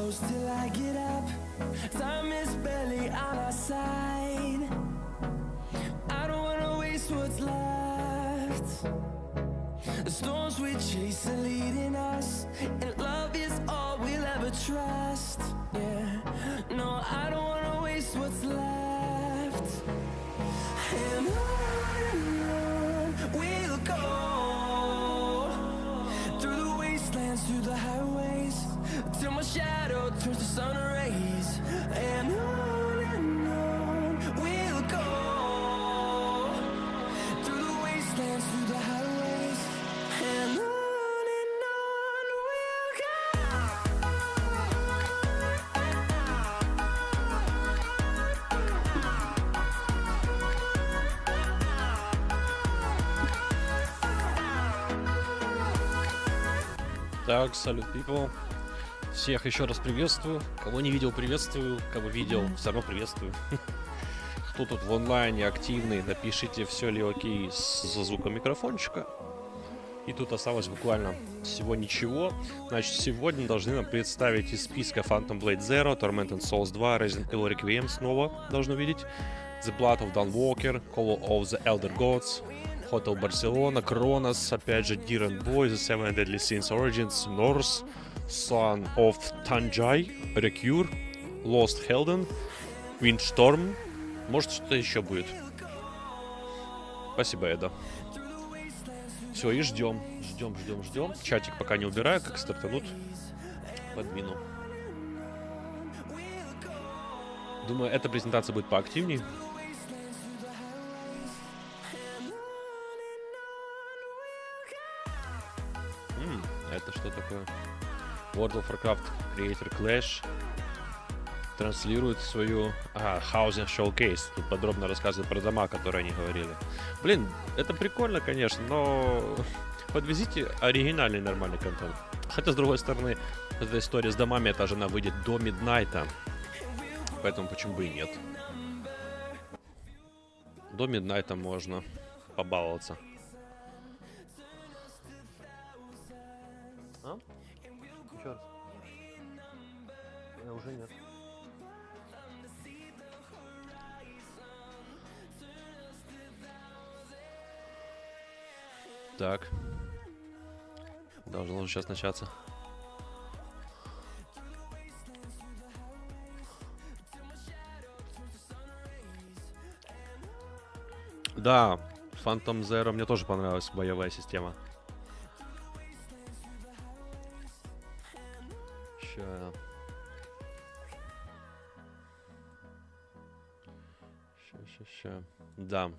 close till I get up. Time is barely on our side. I don't wanna waste what's left. The storms we chase are leading us, and love is all we'll ever trust. Yeah, no, I don't wanna waste what's left. And on we'll go, through the wastelands, through the highways, till my shadow turns to sun rays. And on we'll go, through the wastelands, through the highways, and on we'll go. Так, салют, people. Всех еще раз приветствую. Кого не видел, приветствую. Кого видел, все равно приветствую. Кто тут в онлайне активный, напишите, все ли окей со звуком микрофончика. И тут осталось буквально всего ничего. Значит, сегодня должны нам представить из списка Phantom Blade Zero, Tormented Souls 2, Resident Evil Requiem снова должны увидеть, The Blood of Dawnwalker, Call of the Elder Gods, Hotel Barcelona, Cronos, опять же, Deer and Boy, The Seven Deadly Sins Origins, NORSE, Son of Thanjai, RECUR, Lost Hellden, Windstorm. Может, что-то еще будет. Спасибо, Эда. Все, и ждем. Ждем. Чатик пока не убираю, как стартанут. Подвину. Думаю, эта презентация будет поактивней. Это что такое? World of Warcraft Creator Clash транслирует свою Housing Showcase. Тут подробно рассказывает про дома, которые они говорили. Блин, это прикольно, конечно, но подвезите оригинальный нормальный контент. Хотя, с другой стороны, эта история с домами, эта жена выйдет до миднайта. Поэтому почему бы и нет. До миднайта можно побаловаться. А? Еще раз. Уже нет. Так. Должно сейчас начаться. Да, Phantom Zero мне тоже понравилась боевая система. Ща. Да.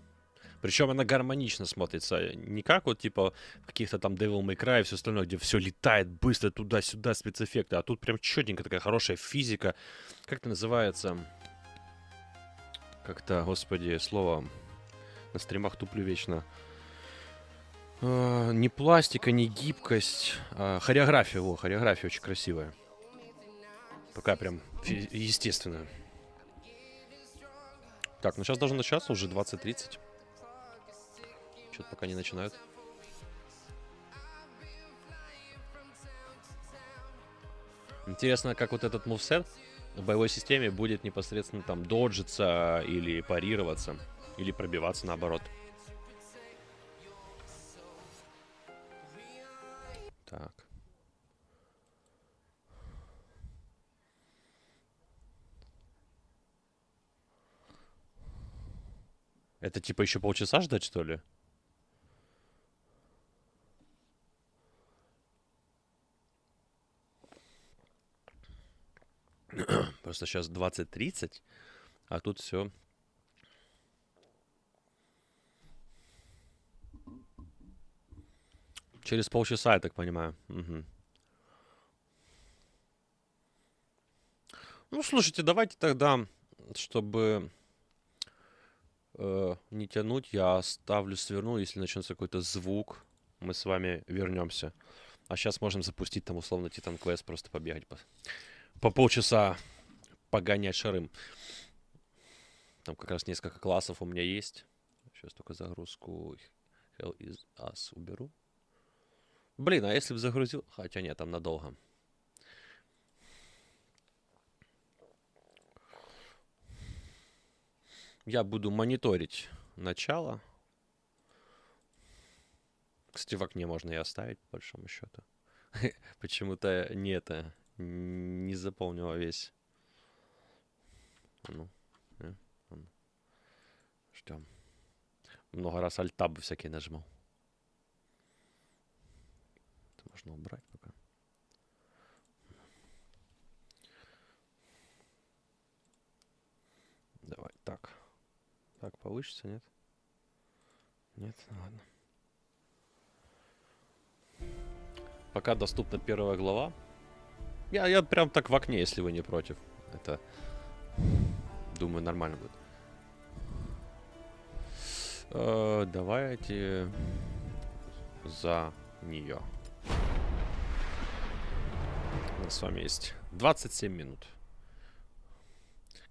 Причем она гармонично смотрится. Не как вот типа каких-то там Devil May Cry и все остальное, где все летает быстро туда-сюда, спецэффекты. А тут прям четенько такая хорошая физика. Как это называется? Как-то, господи, слово на стримах туплю вечно. Не пластика, не гибкость. Хореография. Хореография очень красивая. Такая прям естественная. Так, ну сейчас должно начаться, уже 20:30. Что-то пока не начинают. Интересно, как вот этот мувсет в боевой системе будет непосредственно там доджиться или парироваться, или пробиваться наоборот. Так. Это типа еще полчаса ждать, что ли? Просто сейчас 20:30, а тут все. Через полчаса, я так понимаю. Угу. Ну, слушайте, давайте тогда, чтобы не тянуть, я оставлю, сверну, если начнется какой-то звук, мы с вами вернемся. А сейчас можем запустить там условно Титан Квест, просто побегать по полчаса, погонять шарым. Там как раз несколько классов у меня есть. Сейчас только загрузку Hell is Us уберу. Блин, а если бы загрузил... Хотя нет, там надолго. Я буду мониторить начало. Кстати, в окне можно и оставить, по большому счету. Почему-то не заполнила весь. Ну, ждем. Много раз альтабы всякие нажимал. Это можно убрать пока. Давай, так. Так получится, нет? Нет, ну ладно. Пока доступна первая глава. Я прям так в окне, если вы не против. Это, думаю, нормально будет. Давайте за нее. У нас с вами есть 27 минут.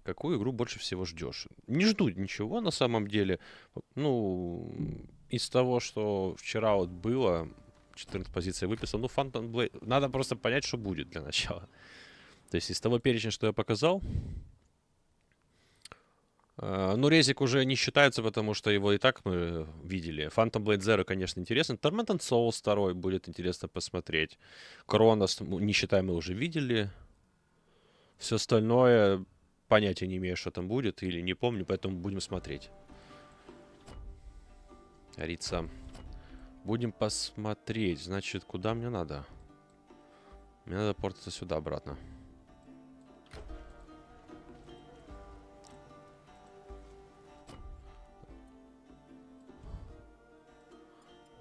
Какую игру больше всего ждешь? Не жду ничего на самом деле. Ну, из того, что вчера вот было, 14 позиций выписал. Ну, Phantom Blade. Надо просто понять, что будет для начала. То есть из того перечня, что я показал. Ну, резик уже не считается, потому что его и так мы видели. Phantom Blade Zero, конечно, интересно. Tormented Souls 2 будет интересно посмотреть. Cronos, не считая, мы уже видели. Все остальное понятия не имею, что там будет. Или не помню, поэтому будем смотреть. Говорится, будем посмотреть. Значит, куда мне надо? Мне надо портиться сюда обратно.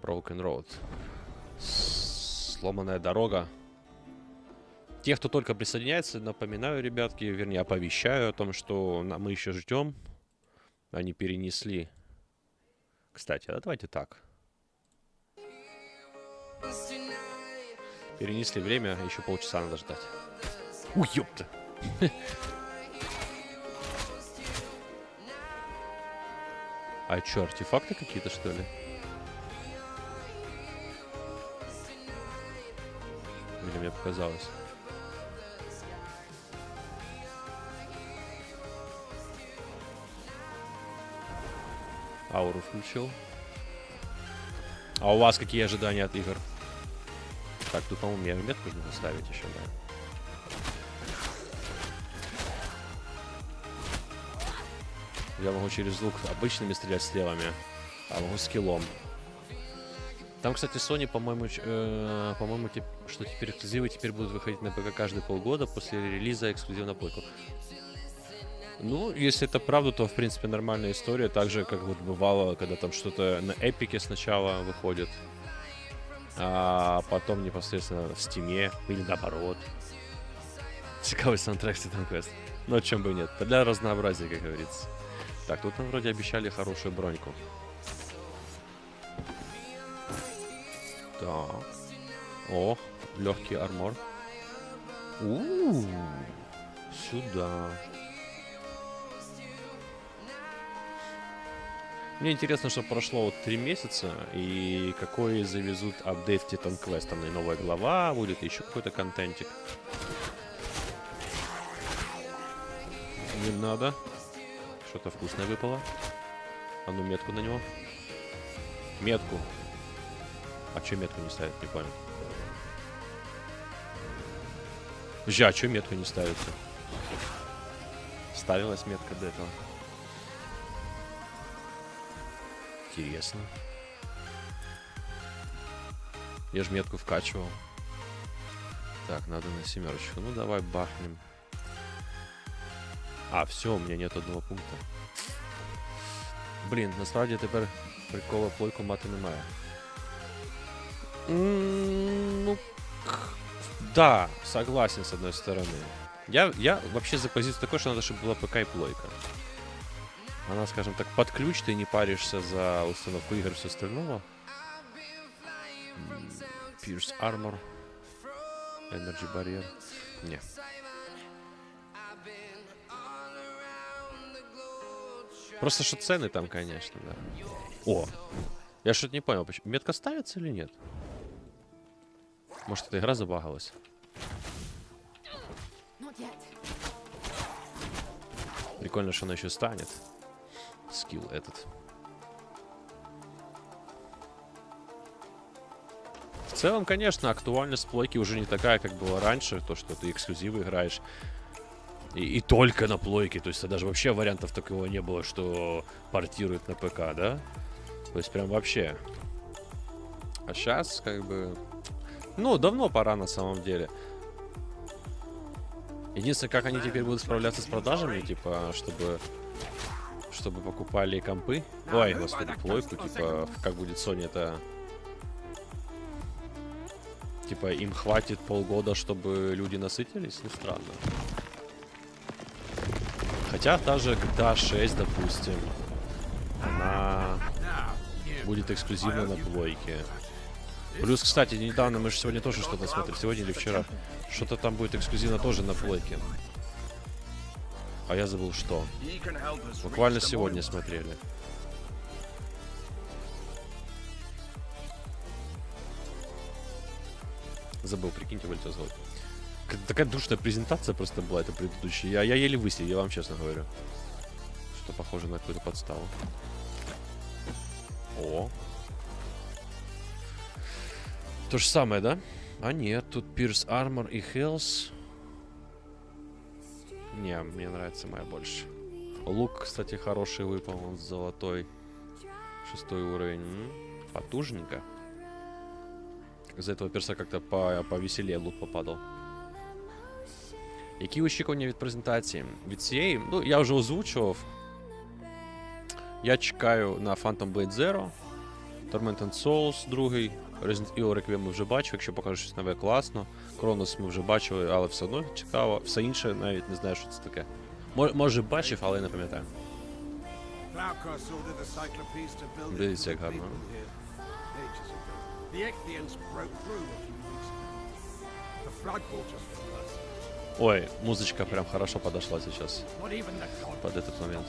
Broken Road. Сломанная дорога. Те, кто только присоединяется, напоминаю, ребятки, вернее, оповещаю о том, что мы еще ждем. Они перенесли. Кстати, а давайте так. Перенесли время, еще полчаса надо ждать. Уй, ёпта. А чё, артефакты какие-то, что ли? Или мне показалось? Ауру включил. А у вас какие ожидания от игр? Так, тут, по-моему, мне метку нужно ставить еще, да. Я могу через лук обычными стрелять стрелами, а могу скиллом. Там, кстати, Sony, по-моему, что теперь эксклюзивы теперь будут выходить на ПК каждые полгода после релиза эксклюзива на плойку. Ну, если это правда, то, в принципе, нормальная история. Так же, как вот бывало, когда там что-то на Эпике сначала выходит, а потом непосредственно в Стиме, или наоборот. Цикавый саундтрек Titan Quest. Ну, о чем бы и нет. Для разнообразия, как говорится. Так, тут нам вроде обещали хорошую броньку. Так. О, легкий армор. Сюда. Мне интересно, что прошло вот 3 месяца, и какой завезут апдейт в Titan Quest. Там и новая глава будет, и еще какой-то контентик. Не надо. Что-то вкусное выпало. А ну, метку на него. Метку. А че метку не ставят? Не понял. А че метку не ставится? Ставилась метка до этого. Интересно. Я ж метку вкачивал. Так, надо на 7. Ну, давай бахнем. А, все, у меня нет одного пункта. Блин, насправді тепер прикола плойку мати немає. Ну, да, согласен с одной стороны. Я вообще за позицию такой, что надо, чтобы была ПК и плойка. Она, скажем так, под ключ, ты не паришься за установку игр и все остального. Pierce Armor. Energy Barrier. Не. Просто что цены там, конечно, да. О! Я что-то не понял, почему. Метка ставится или нет? Может, эта игра забагалась? Прикольно, что она еще станет. скилл этот. В целом, конечно, актуальность плойки уже не такая, как было раньше. То, что ты эксклюзивы играешь. И только на плойке. То есть даже вообще вариантов такого не было, что портируют на ПК, да? То есть прям вообще. А сейчас как бы... Ну, давно пора на самом деле. Единственное, как они теперь будут справляться с продажами, типа, чтобы покупали компы. Ой, господи, плойку, типа, как будет Sony это... Типа, им хватит полгода, чтобы люди насытились? Ну, странно. Хотя та же GTA 6, допустим, она будет эксклюзивна на плойке. Плюс, кстати, недавно мы же сегодня тоже что-то смотрели, сегодня или вчера. Что-то там будет эксклюзивно тоже на плойке. А я забыл, что. Буквально сегодня смотрели. Забыл, прикиньте, вылетел звук. Такая душная презентация просто была, это предыдущая. Я еле высидел, я вам честно говорю. Что похоже на какую-то подставу. О. То же самое, да? А нет, тут Pierce Armor и Health. Не, мне нравится моя больше. Лук, кстати, хороший выпал, он золотой. 6 уровень. Потужненько. Из-за этого перса как-то повеселее лут попадал. Які очікування від презентації? Від цієї, ну, я вже озвучував. Я чекаю на Phantom Blade Zero, Tormented Souls 2, Resident Evil Requiem ми вже бачив, якщо покажу щось нове, класно. Cronos ми вже бачили, але все одно цікаво. Все інше навіть не знаю, що це таке. Може бачив, але не пам'ятаю. Дивіться, як гарно. Ой, музычка прям хорошо подошла сейчас под этот момент.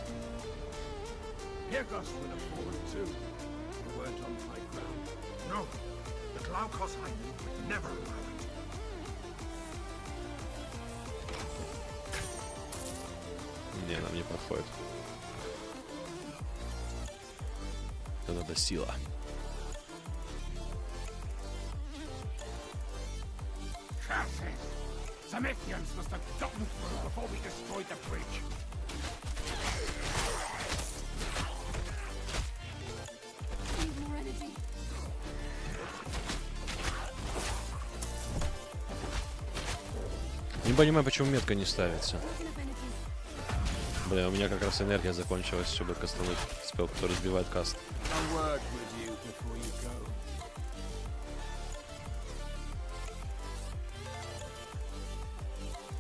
Не, нам не подходит. Это надо сила. Zametians must have gotten through before we destroyed the bridge. Не понимаю, почему метка не ставится. Бля, у меня как раз энергия закончилась, чтобы кастануть спел, который сбивает каст.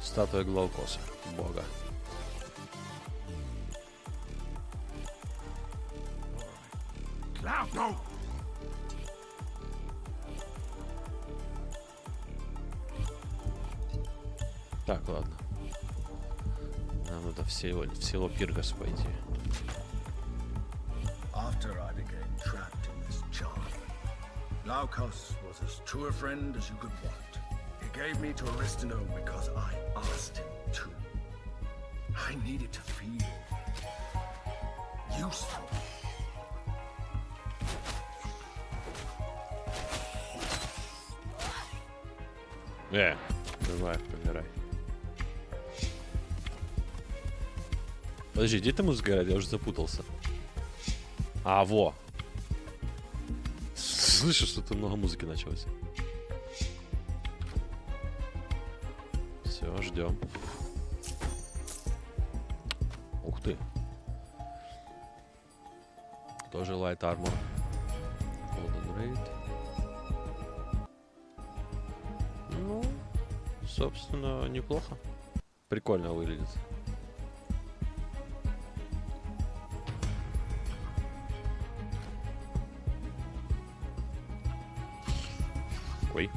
Статуя Глаукоса, бога. Так, ладно. Нам надо в село Пиргас пойти. After I became trapped in this charm, Glaukos was as true a friend as you could want. He gave me to Aristino because I asked him to. I needed to feel useful. Давай, помирай. Подожди, где эта музыка играет? Я уже запутался. А, во. Слышишь, что тут много музыки началось. Все, ждем. Ух ты. Тоже Light Armor. Golden Raid. Ну, собственно, неплохо. Прикольно выглядит. Ой.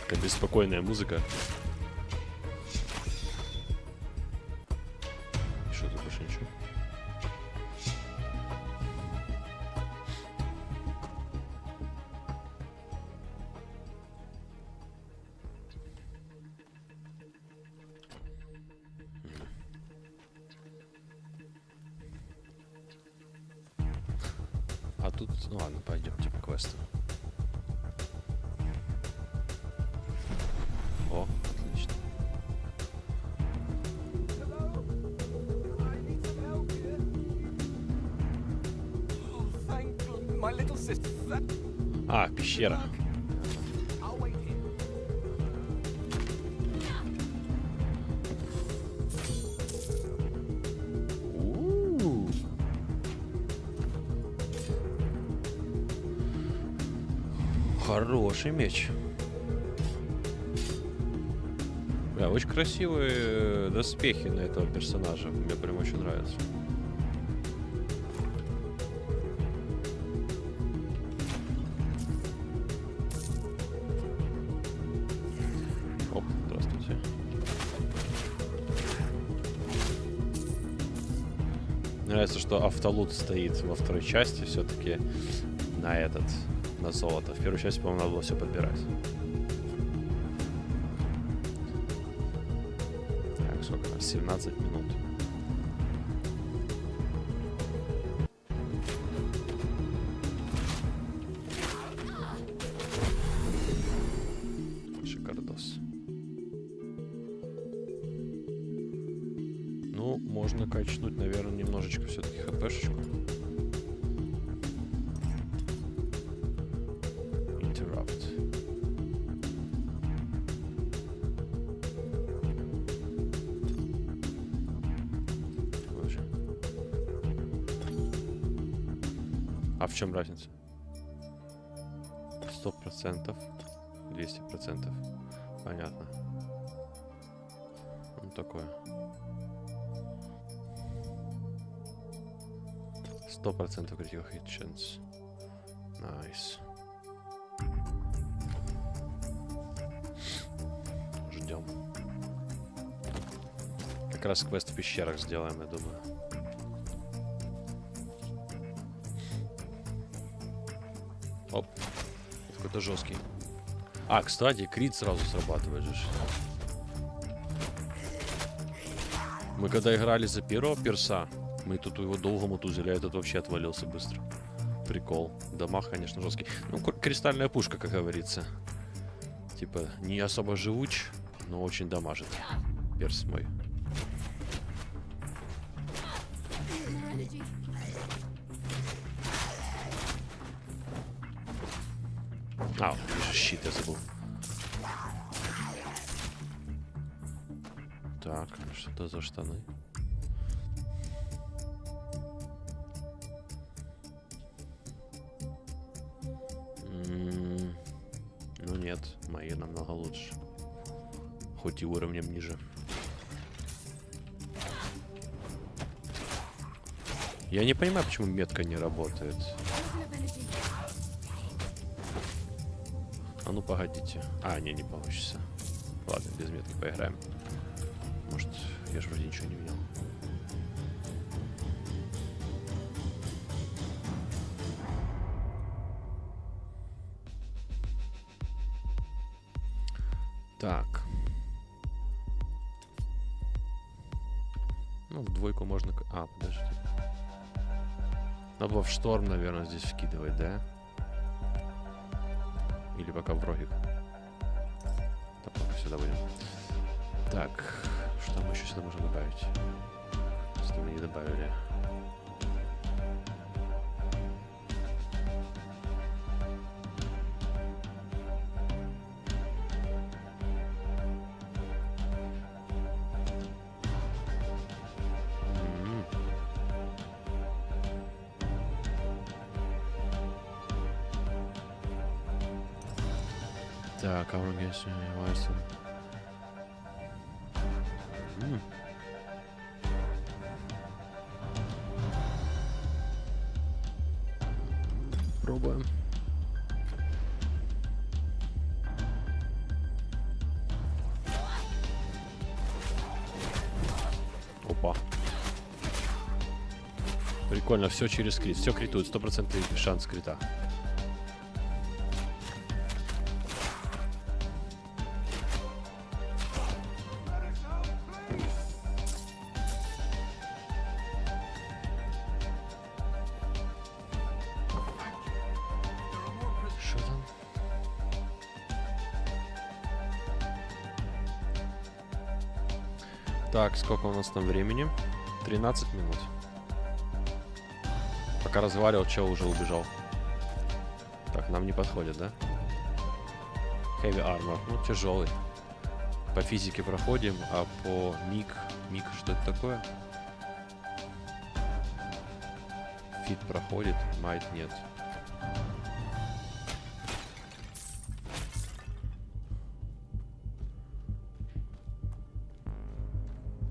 Такая беспокойная музыка. Что тут больше ничего? Ну ладно, пойдемте по квесту. О, отлично. А, пещера. Хороший меч. Да, очень красивые доспехи на этого персонажа. Мне прям очень нравится. Оп, здравствуйте. Мне нравится, что автолут стоит во второй части все-таки на золото. В первой части, по-моему, надо было все подбирать. Так, сколько у нас? 17 минут. Шикардос. Ну, можно качнуть, наверное, немножечко все-таки хпшечку. А в чем разница? 100%, 200%. Понятно. Ну такое. 100% critical hit chance. Найс. Ждем. Как раз квест в пещерах сделаем, я думаю. Оп. Какой-то жесткий. А, кстати, крит сразу срабатывает же. Мы когда играли за первого перса, мы тут его долго мутузили, а этот вообще отвалился быстро. Прикол. Дамаг, конечно, жесткий. Ну, кристальная пушка, как говорится. Типа, не особо живуч, но очень дамажит. Перс мой. А, вижу, щит я забыл. Так, что это за штаны? Ну нет, мои намного лучше. Хоть и уровнем ниже. Я не понимаю, почему метка не работает. А ну погодите. А, не получится. Ладно, без метки поиграем. Может, я же вроде ничего не видел. Так. Ну, в двойку можно... А, подожди. Надо было в шторм, наверное, здесь вкидывать, да? Или пока в рогик. Так, пока сюда будем. Так, что мы еще сюда можем добавить? Что мы не добавили? Так, Windstorm. Пробуем. Опа. Прикольно, все через крит. Все критует, 100% шанс крита. Так, сколько у нас там времени? 13 минут. Пока разговаривал, чел уже убежал. Так, нам не подходит, да? Heavy Armor, ну тяжелый. По физике проходим, а по миг, что это такое? Фит проходит, майт нет.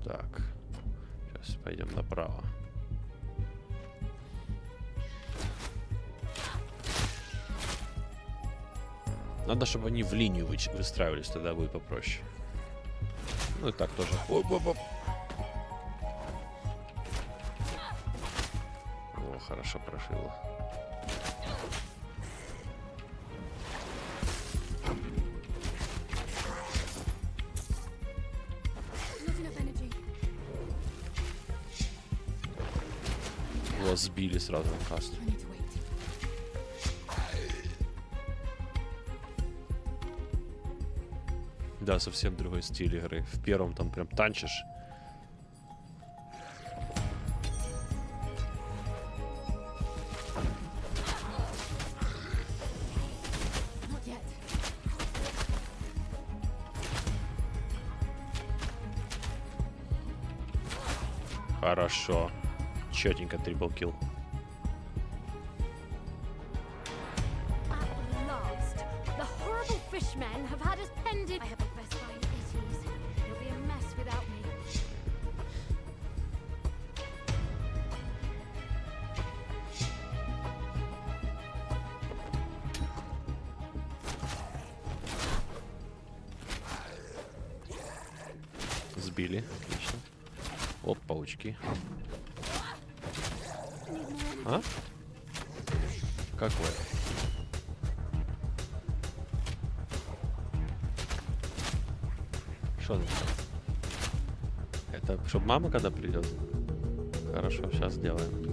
Так, сейчас пойдем направо. Надо, чтобы они в линию выстраивались, тогда будет попроще. Ну и так тоже. Оп-оп-оп. О, хорошо прошило. Его сбили сразу на каст. Да, совсем другой стиль игры. В первом там прям танчишь. Хорошо. Чётенько трипл-килл. Сбили. Отлично. Оп, паучки. А? Какой? Что это? Это чтобы мама когда придет? Хорошо, сейчас сделаем.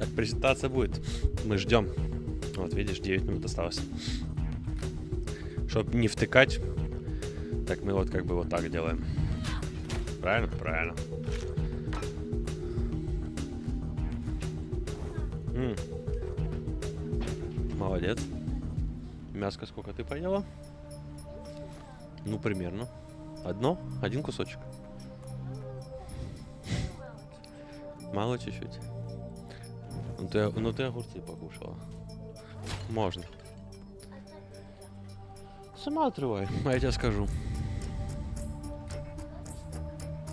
Так, презентация будет. Мы ждем. Вот, видишь, 9 минут осталось. Чтобы не втыкать, так мы вот как бы вот так делаем. Правильно? Правильно. Молодец. Мяско сколько ты поела? Ну, примерно. Один кусочек. Мало чуть-чуть. Ну ты огурцы покушала. Можно. Сама отрывай, а я тебе скажу.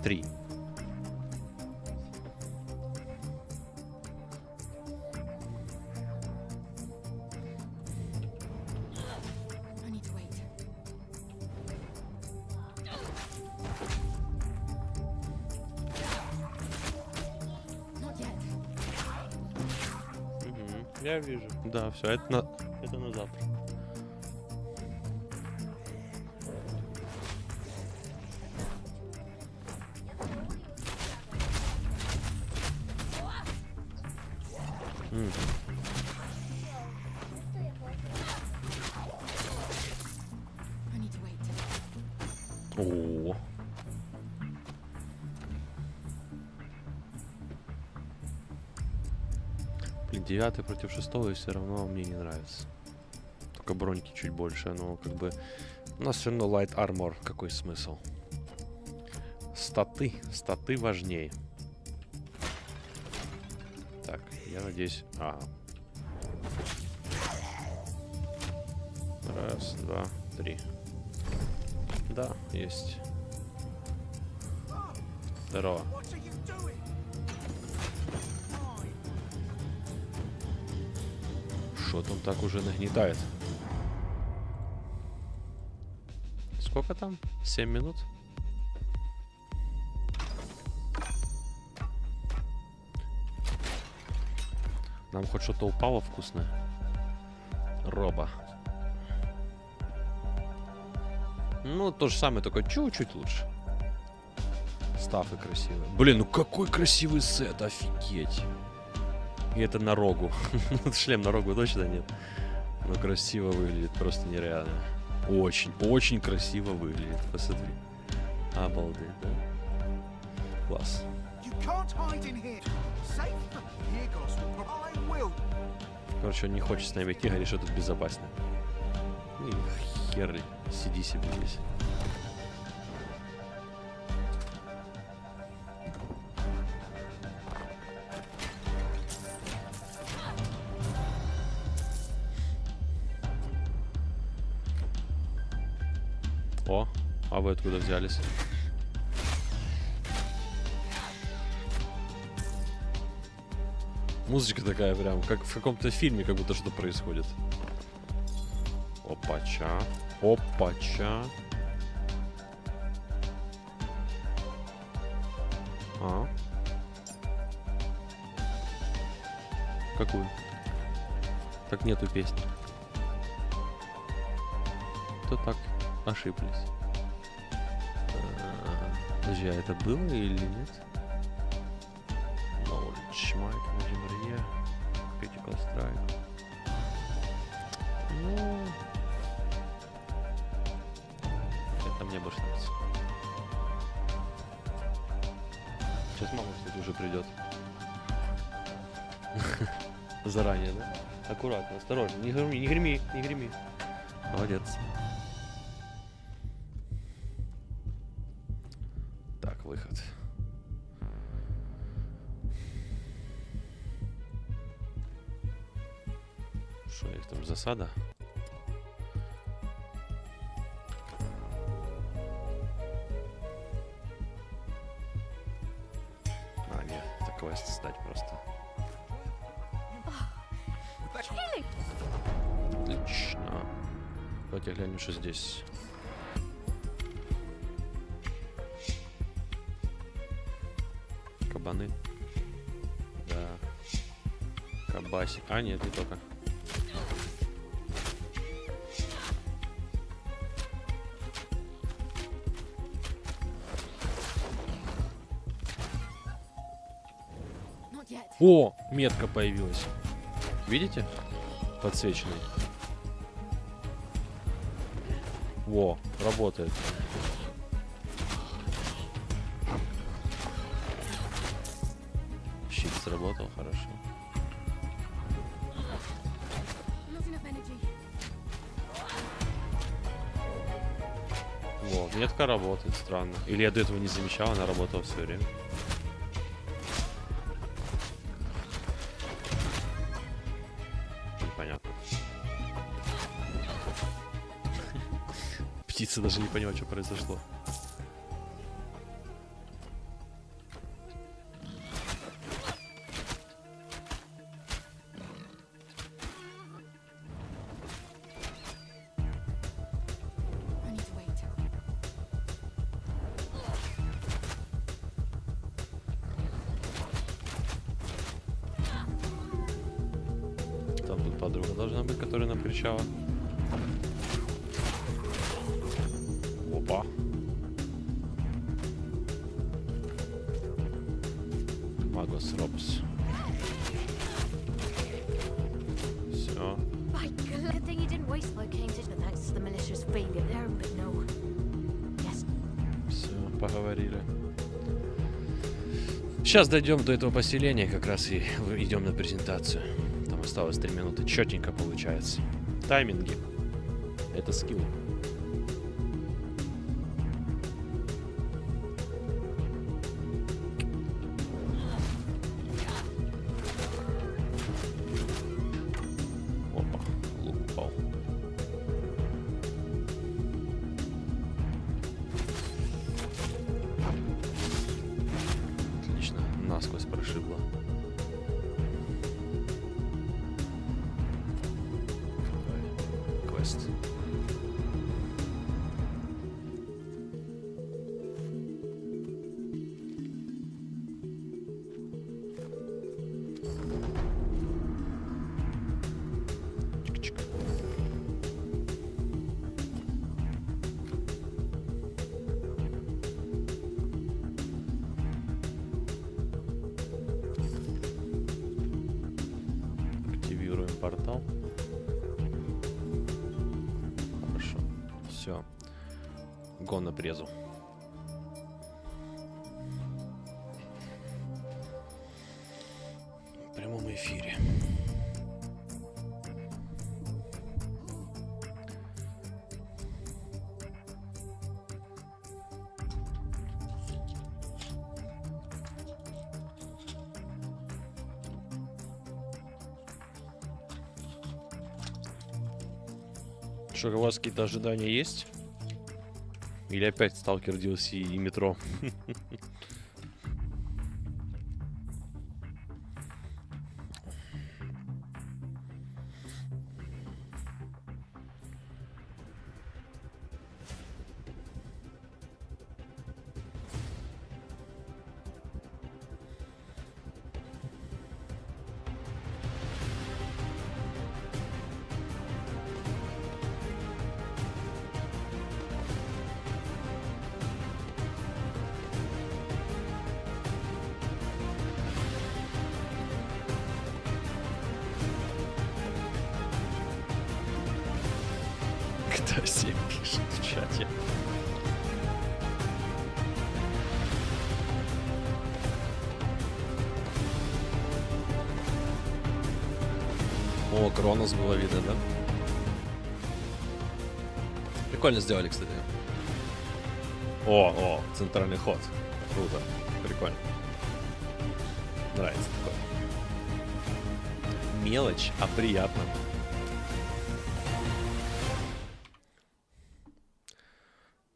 3. Я вижу. Да, все, это на завтра. О. Блин, 9 против 6 и все равно мне не нравится. Только броньки чуть больше, но как бы... У нас все равно light armor. Какой смысл? Статы важнее. Так, я надеюсь... Ага. Раз, два, три. Да, есть. Здорово. Что-то он так уже нагнетает. Сколько там? 7 минут? Нам хоть что-то упало вкусное. Роба. Ну, то же самое, только чуть-чуть лучше. Стафы красивые. Блин, ну какой красивый сет, офигеть. И это на рогу. Шлем на рогу точно нет. Но красиво выглядит, просто нереально. Очень красиво выглядит. Посмотри. Обалдеть, да? Класс. Короче, он не хочет с нами идти, говорит, что тут безопасно. И хер ли, сиди себе здесь. О, а вы откуда взялись? Музычка такая прям, как в каком-то фильме, как будто что-то происходит. Опача. Опача. А. Какую? Так нету песни. То так ошиблись. Подожди, а это было или нет? Шмайк, Khiimori, Critical Strike. Ну, это мне больше нравится. Сейчас мама, кстати, уже придет. Заранее, да? Аккуратно, осторожно. Не греми. Молодец. Так, выход. Что, их там засада? А, нет, это квест стать просто. Отлично. Давайте глянем, что здесь. Кабаны. Да. Кабаси. А, нет, не только. О, метка появилась. Видите? Подсвеченный. Во, работает. Щит сработал, хорошо. Во, метка работает, странно. Или я до этого не замечал, она работала все время. Птица даже не поняла, что произошло. Там тут подруга должна быть, которая нам кричала. Опа. Магос Робс. Все. Все, поговорили. Сейчас дойдем до этого поселения, как раз и идем на презентацию. Там осталось 3 минуты. Четенько получается. Тайминги. Это скилл. Опа, лук упал. Отлично, насквозь прошибло. Квест. Чик-чик. Активируем портал. Хорошо. Все. Гон на презу. В прямом эфире. Что, у вас какие-то ожидания есть? Или опять Сталкер DLC и метро? Кто 7 пишет в чате? О, Кронос было видно, да? Прикольно сделали, кстати. О, центральный ход. Круто. Прикольно. Нравится такое. Мелочь, а приятно.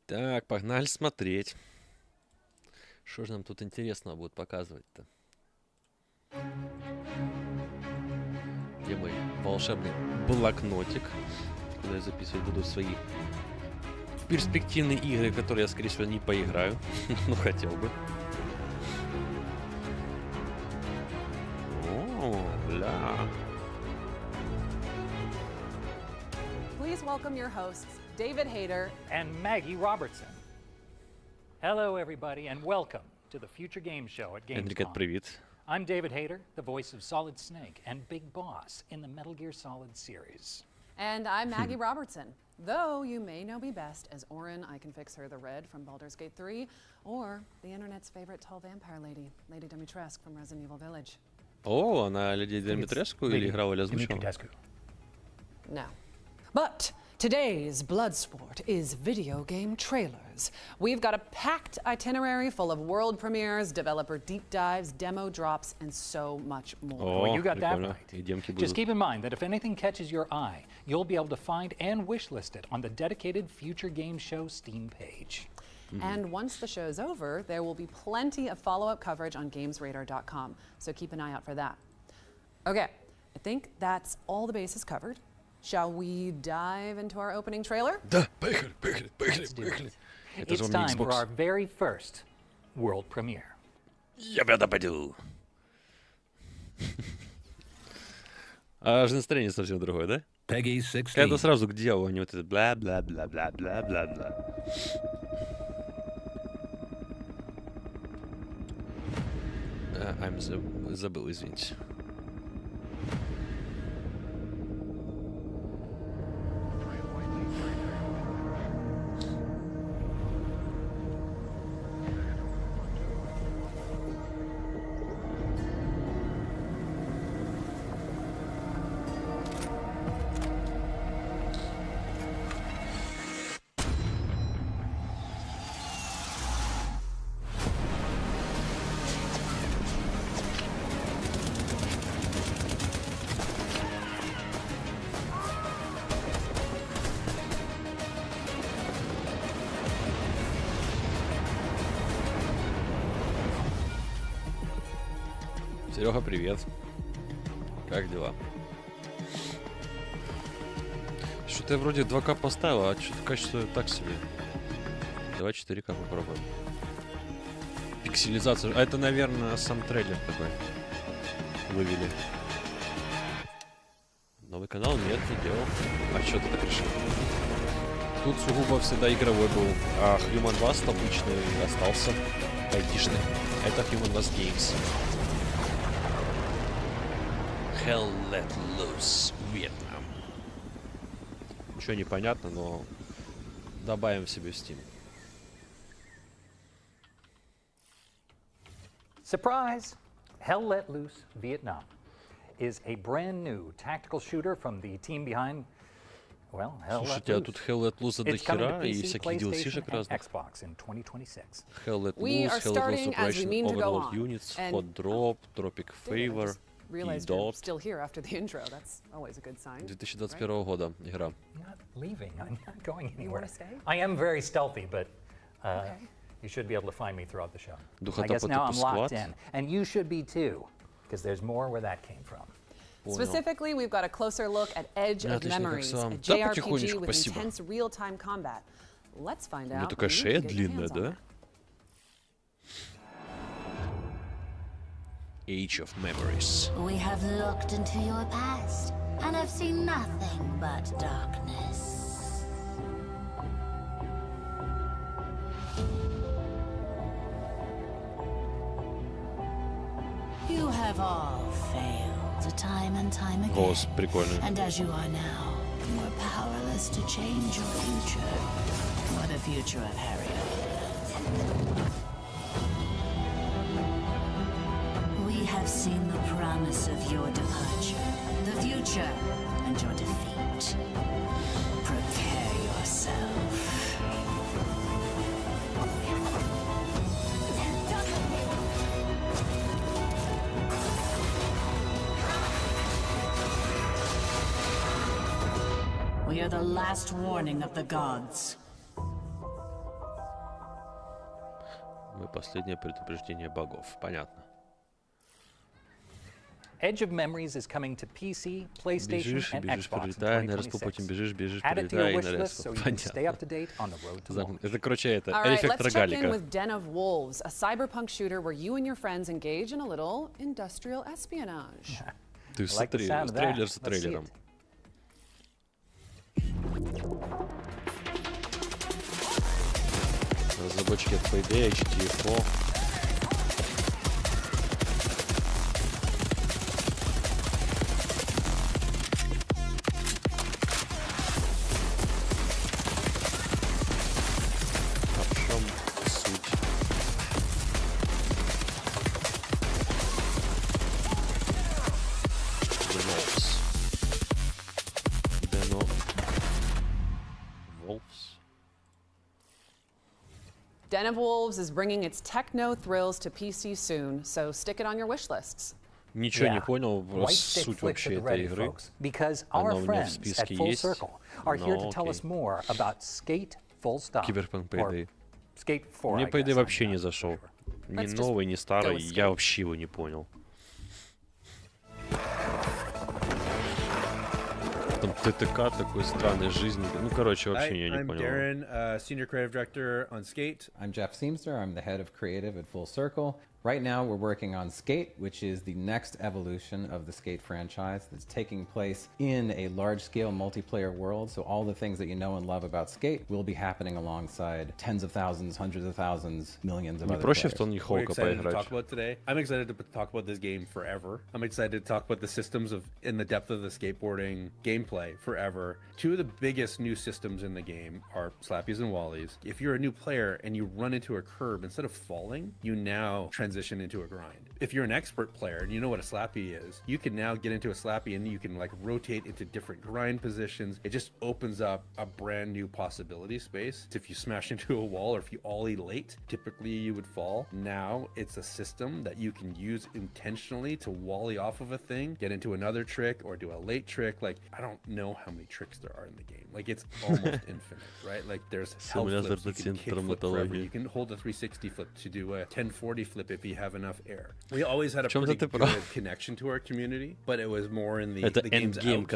Так, погнали смотреть. Что же нам тут интересного будет показывать-то? Где мой волшебный блокнотик? Куда я записывать буду свои перспективные игры, в которые я, скорее всего, не поиграю. Ну, хотел бы. О, ля. Please welcome your hosts, David Hayter and Maggie Robertson. Hello, everybody, and welcome to the Future Game Show at Эндрик, gamescom. привет. I'm David Hayter, the voice of Solid Snake and Big Boss in the Metal Gear Solid series. and I'm Maggie Robertson. Though you may know me best as Orin, I Can Fix Her the Red from Baldur's Gate 3, or the internet's favorite tall vampire lady, Lady Dimitrescu from Resident Evil Village. О, она Леди Димитреску или играла или озвучивала? No. But today's Bloodsport is video game trailers. We've got a packed itinerary full of world premieres, developer deep dives, demo drops, and so much more. О, You got that прикольно. right. И демки Just будут. keep in mind that if anything catches your eye, you'll be able to find and wishlist it on the dedicated Future Game Show Steam page. And once the show's over, there will be plenty of follow-up coverage on GamesRadar.com, so keep an eye out for that. Okay, I think that's all the bases covered. Shall we dive into our opening trailer? Да, поехали, поехали, поехали, поехали. Это же It's у меня time for our Xbox. very first world premiere. Я беда пойду. Аж настроение совсем другое, да? Peggy 16. Когда сразу к делу, а не вот это бла-бла-бла-бла-бла-бла-бла. Забыл, извините. Серега, привет. Как дела? Что-то я вроде 2К поставил, а что-то качество так себе. Давай 4К попробуем. Пикселизация. А это, наверное, сам трейлер такой. Вывели. Новый канал? Нет, не делал. А что ты так решил? Тут сугубо всегда игровой был. А Human Vast обычный остался. Айтишный. Это Human Vast Games. Hell Let Loose Vietnam. Ничего не понятно, но добавим себе в Steam. Surprise! Hell Let Loose Vietnam is a brand new tactical shooter from the team behind, well, Hell Let Слушайте, а Loose. тут Hell Let Loose до It's coming to хера и PC, всяких PlayStation, DLC-шек and разных. Xbox in 2026. Hell Let We Loose, are Hell Let Loose starting as we Operation mean to go Overlord on, Units, and- Hot Drop, Tropic David, I Favor just и realized you're Dot. still here after the intro. That's always a good sign. 2021 года игра. I'm not leaving. I'm not going You anywhere. wanna stay? I am very stealthy, but Okay. you should be able to find me throughout the show. I Духота guess по now типу I'm locked склад. in, and you should be too, because there's more where that came from. Понял. Specifically, we've got a closer look at Edge of Отлично, как Memories, сам. a Да, JRPG потихонечку, with спасибо. intense real-time combat. Let's find У меня out. такая when you шея can get your длинная, hands on да? it. Age of Memories. We have looked into your past and have seen nothing but darkness. You have all failed time and time again. Голос прикольный. And as you are now, you are powerless to change your future or the future of Harriet. We have seen the promise of your departure, the future, and your defeat. Prepare yourself. We are the last warning of the gods. Мы последнее предупреждение богов. Понятно. Edge of Memories is coming to PC, PlayStation, Бежишь и and бежишь, Xbox in пролетая, на респу потом 2026. бежишь, бежишь, Add it to your пролетая и wish на list so респу. you can stay up to Понятно. date on the road to launch. Это, короче, это All right, эффект let's check in рогалика. with Den of Wolves, a cyberpunk shooter where you and your friends engage in a little industrial espionage. Ты I like the смотри, sound of that. трейлер за Let's see трейлером. it. Разработчики от Payday, HTFO. А в чем суть? Wolves. Den of Wolves is bringing its techno thrills to PC soon, so stick it on your wish lists. Ничего не Yeah. понял White stick суть flicks вообще at the этой ready, игры. folks, because Она our у меня в friends at списке Full есть, Circle are here но to tell us окей. more about Skate Full Stop. Kibberpunk or Payday. Skate 4, Мне I Payday guess, вообще I'm не not зашел. sure. Ни Let's just новый, ни старый, go with я Skate. вообще его не понял. Там ТТК такой странной жизни. Ну, короче, вообще Hi, я не I'm понял. Darren, Senior Creative Director on Skate. I'm Jeff Seamster. I'm the head of creative at Full Circle. Right now, we're working on Skate, which is the next evolution of the Skate franchise that's taking place in a large-scale multiplayer world. So all the things that you know and love about Skate will be happening alongside tens of thousands, hundreds of thousands, millions of Не other проще в players. Тони We're Хоука excited to поиграть? talk about today. I'm excited to talk about this game forever. I'm excited to talk about the systems of in the depth of the skateboarding gameplay forever. Two of the biggest new systems in the game are slappies and wallies. If you're a new player and you run into a curb, instead of falling, you now transition into a grind. If you're an expert player and you know what a slappy is, you can now get into a slappy and you can like rotate into different grind positions. It just opens up a brand new possibility space. If you smash into a wall or if you ollie late, typically you would fall. Now it's a system that you can use intentionally to wally off of a thing, get into another trick or do a late trick. Like, I don't know how many tricks there are in the game. Like, it's almost infinite, right? Like, there's hell Симулятор flips, you can kick flip forever. травматологии. You can hold a 360 flip to do a 1040 flip if if you have enough air. We always had a pretty good connection to our community, but it was more in the game's out,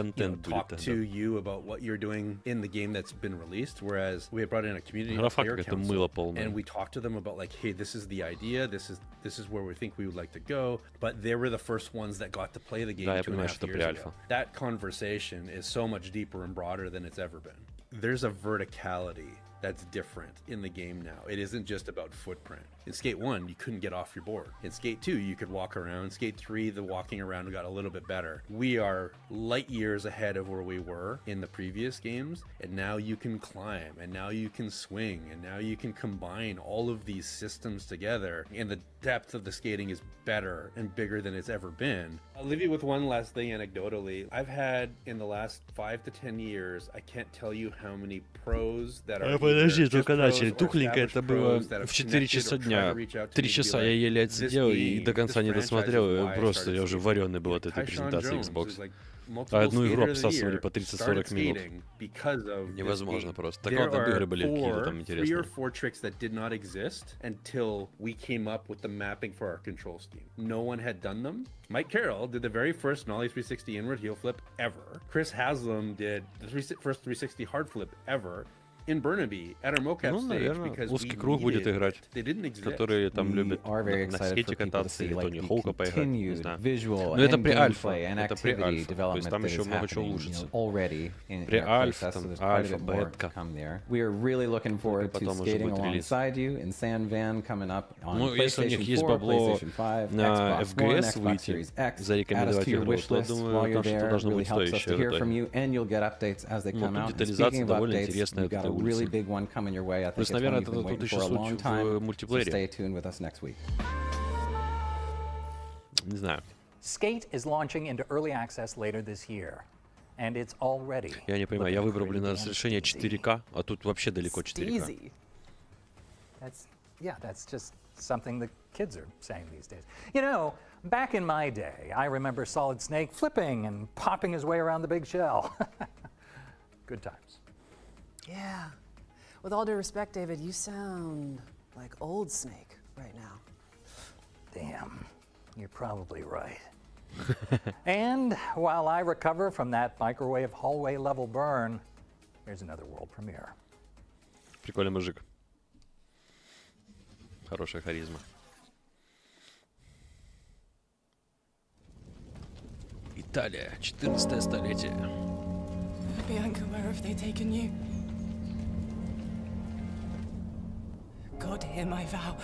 talk to you about what you're doing in the game that's been released, whereas we had brought in a community player council, and we talked to them about like, hey, this is the idea, this is where we think we would like to go, but they were the first ones that got to play the game 2.5 years ago. That conversation is so much deeper and broader than it's ever been. There's a verticality that's different in the game now. It isn't just about footprint. In Skate 1, you couldn't get off your board. In Skate 2, you could walk around. Skate 3, the walking around got a little bit better. We are light years ahead of where we were in the previous games, and now you can climb, and now you can swing, and now you can combine all of these systems together, and the depth of the skating is better and bigger than it's ever been. I'll leave you with one last thing anecdotally. I've had, in the last 5 to 10 years, I can't tell you how many pros that are... Подожди, только начали. Тухленько это было в 4 часа дня. 3 часа я еле отсидел и до конца не досмотрел. Просто я уже вареный был от этой презентации Xbox. А одну игру обсасывали по 30-40 минут. Невозможно просто. Так вот, игры были какие-то там интересные. 3 or 4 tricks that did not exist until we came up with the mapping for our control scheme. No one had done them. Mike Carroll did the very first Nollie 360 inward heel flip ever. Chris Haslam did the first 360 hard flip ever. In Burnaby at our mocap stage, because узкий круг будет играть, которые там любят на скейте кататься или Тони Хоука поиграть, не знаю. Но это при альфа, то есть там еще много чего улучшится. При альфа, там альфа, бетка. Потом уже будет релиз. Ну, если у них есть бабло на FGS выйти, зарекомендовать игру, то, думаю, там что-то должно быть стоящее в итоге. Ну, тут детализация довольно интересная, это really big one coming your way. I think it's one you've been waiting for a long time. So stay tuned with us next week. Не знаю. Skate is launching into early access later this year, and it's already. Я не понимаю, я выбрал, блин, разрешение 4К, а тут вообще далеко 4К. That's just something the kids are saying these days. You know, back in my day, I remember Solid Snake flipping and popping his way around the big shell. Good times. Yeah. With all due respect, David, you sound like old Snake right now. Damn, you're probably right. And while I recover from that microwave hallway level burn, here's another world premiere. Прикольный мужик. Хорошая харизма. Италия, 14 столетие. Bianca, where have they taken you? God, hear my vow.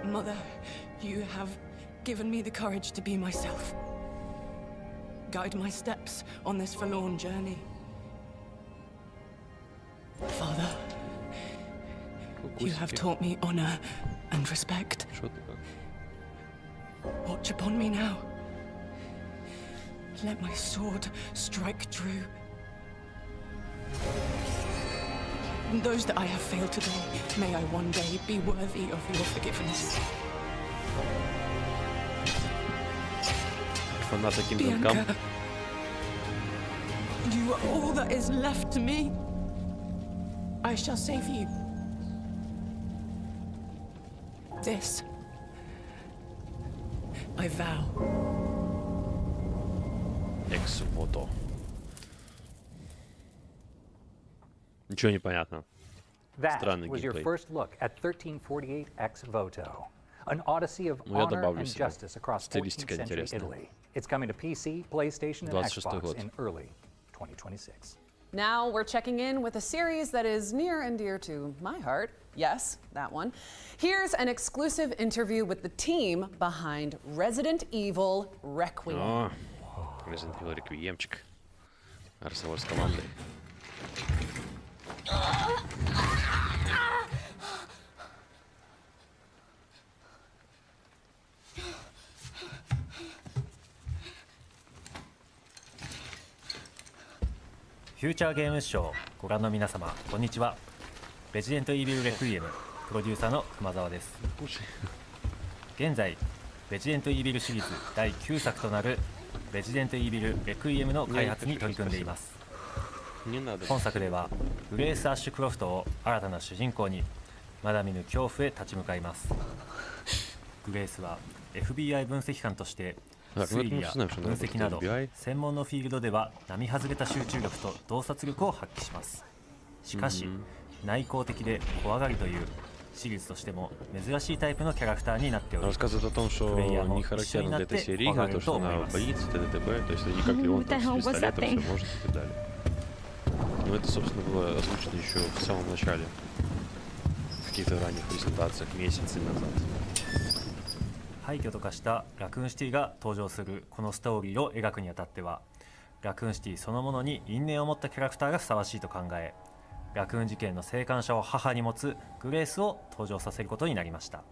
Mother, you have given me the courage to be myself. Guide my steps on this forlorn journey. Father, you have taught me honor and respect. Watch upon me now. Let my sword strike true. And those that I have failed today, may I one day be worthy of your forgiveness. Bianca, you are all that is left to me. I shall save you. This, I vow. Ex voto. Ничего не понятно. That was your first look at 1348 ex voto, an odyssey of honor and justice across 14th century Italy. It's coming to PC, PlayStation, and Xbox in early 2026. Now we're checking in with a series that is near and dear to my heart. Yes, that one. Here's an exclusive interview with the team behind Resident Evil Requiem. О, Resident Evil Requiemчик. Разговор с командой.フューチャーゲームショーご覧の皆様こんにちは。レジデントイービルレクイエムプロデューサーの熊澤です。現在レジデントイービルシリーズ第9作となるレジデントイービルレクイエムの開発に取り組んでいます。本作ではグレース・アッシュクロフトを新たな主人公に、まだ見ぬ恐怖へ立ち向かいます。グレースは FBI 分析官として推理や分析など専門のフィールドでは並外れた集中力と洞察力を発揮します。しかし内向的で怖がりというシリーズとしても珍しいタイプのキャラクターになっており、рассказывает о том, что не характерно для этой серии игры, то, что она боится ТДТБ, то есть не как Леон там с пистолетом все может и так далее. Но это, собственно, было озвучено еще в самом начале, в каких-то ранних презентациях, месяцы назад. 廃墟と化したラクーンシティが登場するこのストーリーを描くにあたっては、ラクーンシティそのものに因縁を持ったキャラクターがふさわしいと考え、ラクーン事件の生還者を母に持つグレースを登場させることになりました。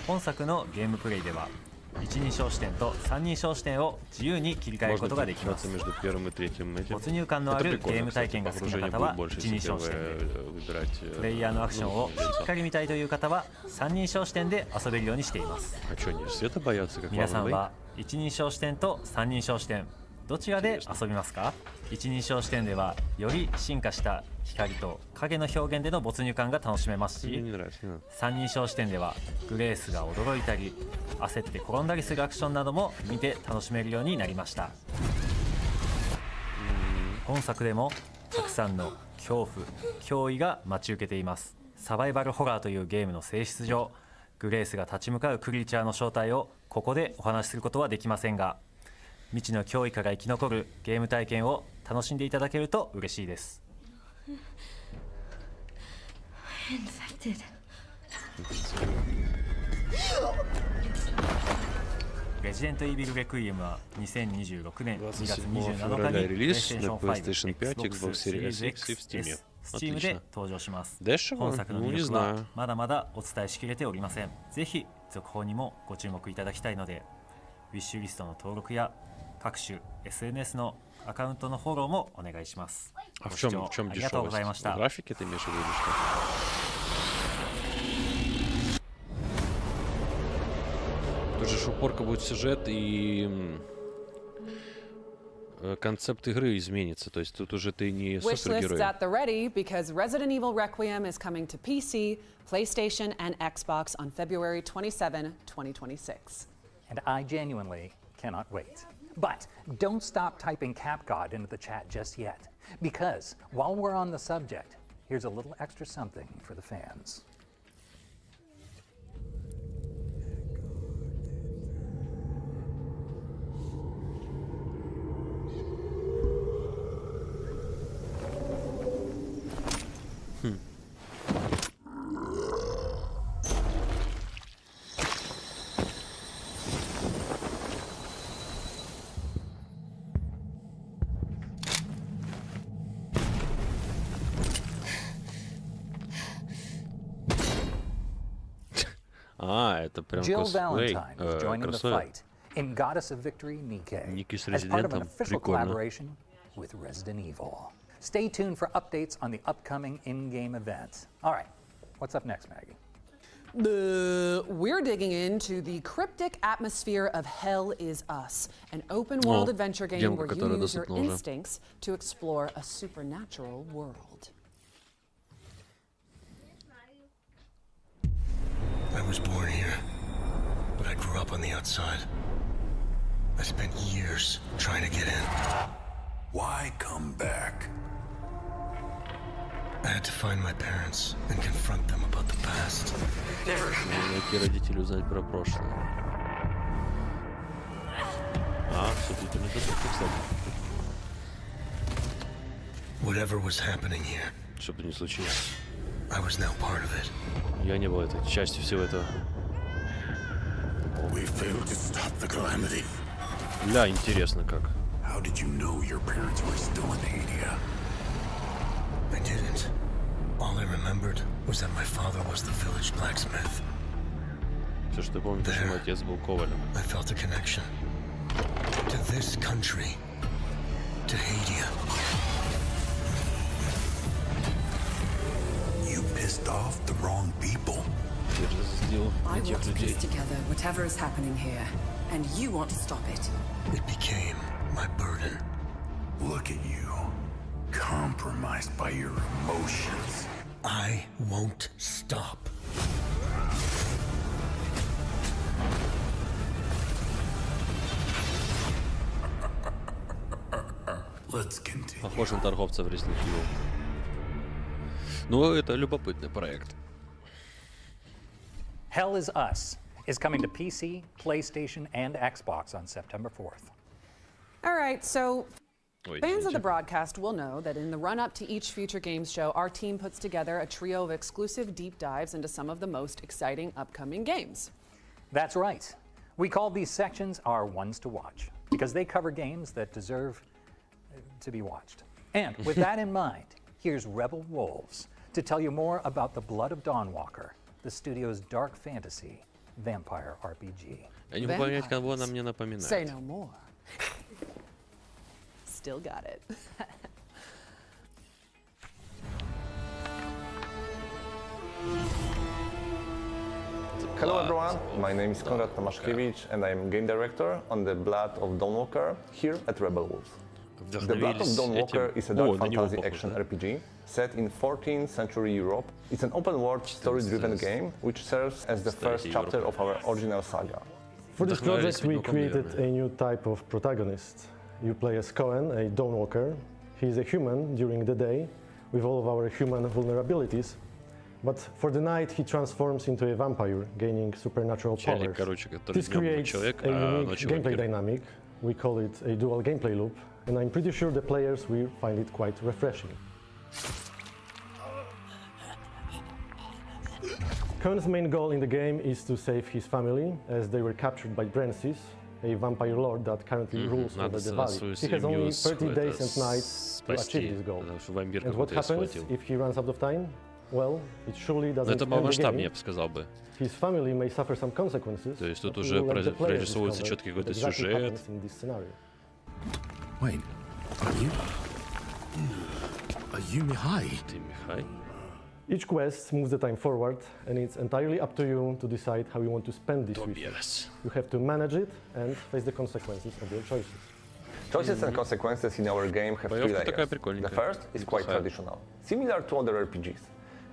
本作のゲームプレイでは一人称視点と三人称視点を自由に切り替えることができます。没入感のあるゲーム体験が好きな方は一人称視点で、プレイヤーのアクションをしっかり見たいという方は三人称視点で遊べるようにしています。皆さんは一人称視点と三人称視点どちらで遊びますか？一人称視点ではより進化した光と影の表現での没入感が楽しめますし、三人称視点ではグレースが驚いたり焦って転んだりするアクションなども見て楽しめるようになりました。本作でもたくさんの恐怖脅威が待ち受けています。サバイバルホラーというゲームの性質上、グレースが立ち向かうクリーチャーの正体をここでお話しすることはできませんが、未知の脅威から生き残るゲーム体験を楽しんでいただけると嬉しいです。レジデントイービルレクイエムは2026年2月27日にプレイステーション5、Xbox Series X、Steam で登場します。本作の魅力はまだまだお伝えしきれておりません。ぜひ続報にもご注目いただきたいので、ウィッシュリストの登録や各種 SNS のアカウントのフォローもお願いします。ご視聴ありがとうございました。Тут же упорка будет сюжет и концепт игры изменится. То есть тут уже ты не супергерой. Wishlist at the ready because Resident Evil Requiem is coming to PC, PlayStation, and Xbox on February 27, 2026. And I genuinely cannot wait. But don't stop typing CapGod into the chat just yet, because while we're on the subject, here's a little extra something for the fans. Это прям Jill Valentine is joining the fight in Goddess of Victory Nikkei as part of an official collaboration with Resident Evil. Stay tuned for updates on the upcoming in-game event. All right, what's up next, Maggie? We're digging into the cryptic atmosphere of Hell Is Us, an open-world adventure game where you use your instincts to explore a supernatural world. I was born here, but I grew up on the outside. I spent years trying to get in. Why come back? I had to find my parents and confront them about the past. Какие родители узнать про прошлое? Субтитры кстати. Whatever was happening here, что бы ни случилось, I was now part of it. Я не был этой частью всего этого. We failed to stop the calamity. Ля, интересно как. How did you know your parents were still in Hadia? I didn't. All I remembered was that my father was the village blacksmith. Все, что помню, что мой отец был ковалем. I felt a connection to this country, to Hadia. You pissed off the wrong people. I want to piece together whatever is happening here, and you want to stop it. It became my burden. Look at you, compromised by your emotions. I won't stop. Let's continue. Похож на торговца в Resident Evil. Ну, это любопытный проект. Hell is Us is coming to PC, PlayStation, and Xbox on September 4th. All right, so fans of the broadcast will know that in the run-up to each future games show, our team puts together a trio of exclusive deep dives into some of the most exciting upcoming games. That's right. We call these sections our ones to watch because they cover games that deserve to be watched. And with that in mind, here's Rebel Wolves to tell you more about the Blood of Dawnwalker, the studio's dark fantasy vampire RPG. Я не могу понять, кого она мне напоминает. Say no more. Still got it. Hello everyone, my name is Konrad Tomaszkiewicz and I am game director on the Blood of Dawnwalker here at Rebel Wolves. The Blood of Dawnwalker is a dark fantasy action RPG set in 14th century Europe. It's an open-world, story-driven game which serves as the first chapter of our original saga. For this project we created a new type of protagonist. You play as Cohen, a Dawnwalker. He is a human during the day with all of our human vulnerabilities, but for the night he transforms into a vampire, gaining supernatural powers. This creates a unique gameplay dynamic. We call it a dual gameplay loop, and I'm pretty sure the players will find it quite refreshing. Cohen's main goal in the game is to save his family, as they were captured by Brancis, a vampire lord that currently rules over the valley. He has only 30 days and nights to achieve this goal. And what happens if he runs out of time? Well, it surely doesn't end the game. His family may suffer some consequences. То есть тут уже прорисовывается четкий какой-то сюжет. Wait, are you Mihai? Ты Михай? Each quest moves the time forward, and it's entirely up to you to decide how you want to spend this week. You have to manage it and face the consequences of your choices. Choices and consequences in our game have three layers. The first is quite traditional, similar to other RPGs.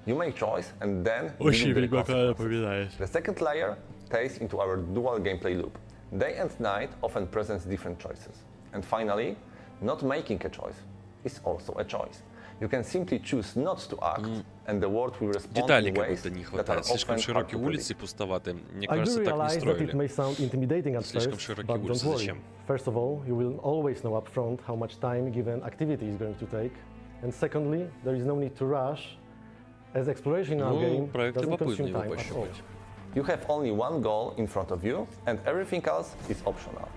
You make choice and then deal with the consequences. The second layer ties into our dual gameplay loop. Day and night often presents different choices. And finally, not making a choice is also a choice. You can simply choose not to act, and the world will respond in ways that are often hard to predict. I do realize that it may sound intimidating at first, but don't worry. First of all, you will always know upfront how much time a given activity is going to take. And secondly, there is no need to rush, as exploration in our game doesn't consume time at all. You have only one goal in front of you, and everything else is optional.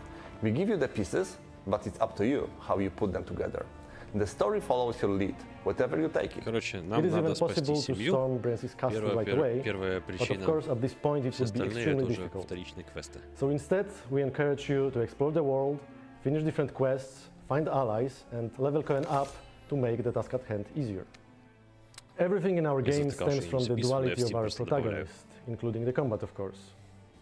We give you the pieces, but it's up to you how you put them together. The story follows your lead, whatever you take it. Короче, нам надо спасти семью. Первая причина. Остальные это уже вторичные квесты. So instead, we encourage you to explore the world, finish different quests, find allies, and level Cohen up to make the task at hand easier. Everything in our game stems from the duality of our protagonist, including the combat, of course.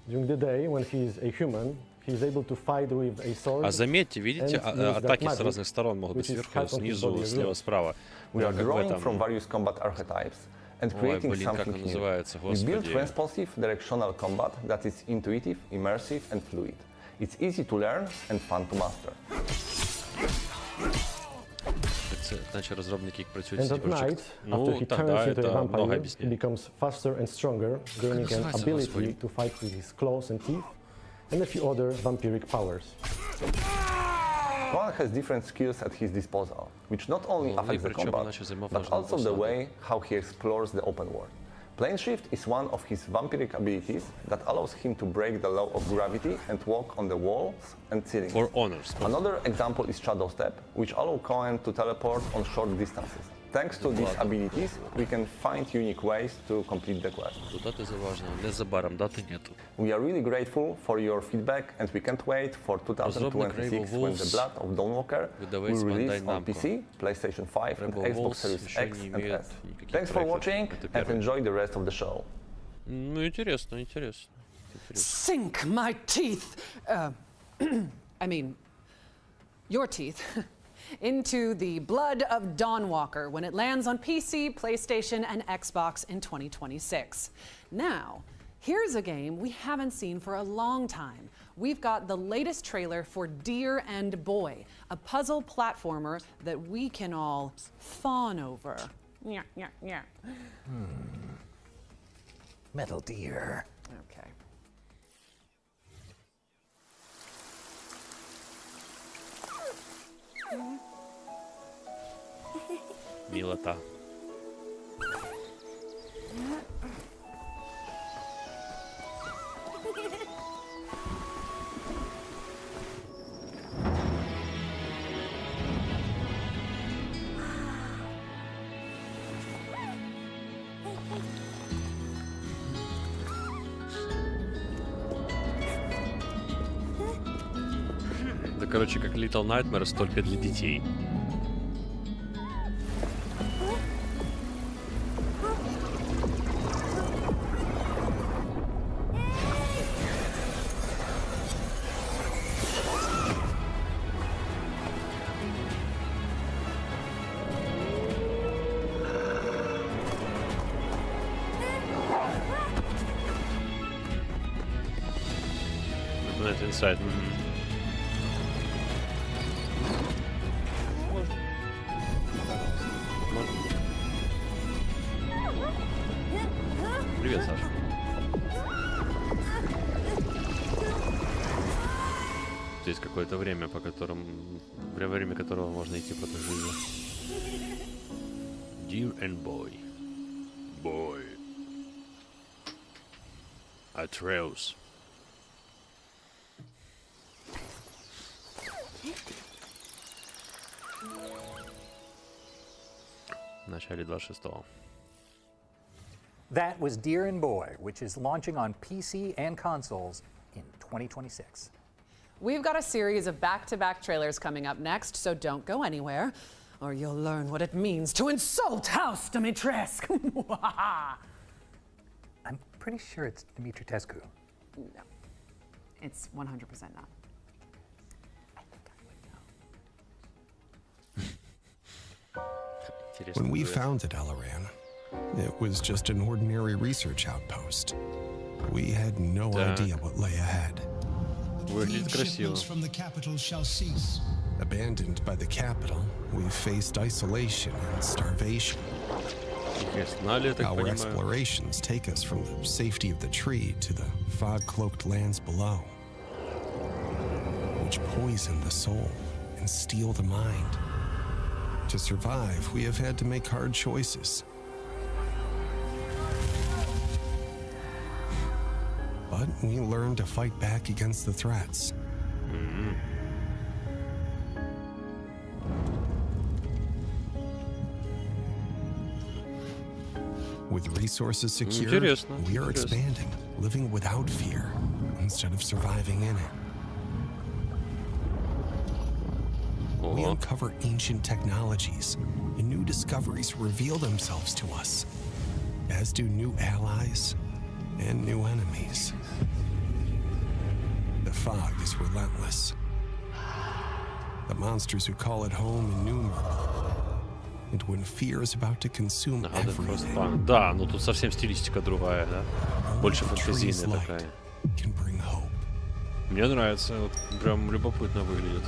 During the day, when he is a human, he is able to fight with a sword. А заметьте, видите, атаки с разных сторон могут быть сверху, снизу, слева, справа. We are drawing from various combat archetypes and creating something new. We build responsive directional combat that is intuitive, immersive, and fluid. It's easy to learn and fun to master. Значит, разработчики працюють And at night, after he turns into a vampire, he becomes faster and stronger, gaining an ability to fight with his claws and teeth, and a few other vampiric powers. One has different skills at his disposal, which not only affects the combat, but also the way how he explores the open world. Plane Shift is one of his vampiric abilities that allows him to break the law of gravity and walk on the walls and ceilings. For honors. Another example is Shadow Step, which allows Cohen to teleport on short distances. Thanks to these abilities, we can find unique ways to complete the quest. We are really grateful for your feedback and we can't wait for 2026 when the Blood of Dawnwalker will release on PC, PlayStation 5 and Xbox Series X and S. Thanks for watching and enjoy the rest of the show. Ну, интересно. Sink my teeth! I mean, your teeth into the Blood of Dawnwalker when it lands on PC, PlayStation, and Xbox in 2026. Now, here's a game we haven't seen for a long time. We've got the latest trailer for Deer and Boy, a puzzle platformer that we can all fawn over. Yeah. Metal Deer. Okay. Милота. Это, короче, как Little Nightmares, только для детей. Это инсайд. Привет, Саша. Здесь какое-то время, во время которого можно идти против жизни. Deer and Boy. Boy. Atreus. В начале 26-го. That was Deer and Boy, which is launching on PC and consoles in 2026. We've got a series of back-to-back trailers coming up next, so don't go anywhere, or you'll learn what it means to insult House Dimitrescu. I'm pretty sure it's Dimitrescu. No, it's 100% not. When we founded Alaran, it was just an ordinary research outpost. We had no idea what lay ahead. Shipments from the capital shall cease. Abandoned by the capital, we faced isolation and starvation. Our explorations take us from the safety of the tree to the fog-cloaked lands below, which poison the soul and steal the mind. To survive, we have had to make hard choices. But we learned to fight back against the threats. With resources secure, we are expanding, living without fear instead of surviving in it. We uncover ancient technologies, and new discoveries reveal themselves to us, as do new allies and new enemies. The fog is relentless. The monsters who call it home innumerable. And when fear is about to consume everything, да, ну тут совсем стилистика другая, да? Больше фэнтезийная такая. Мне нравится, вот, прям любопытно выглядит.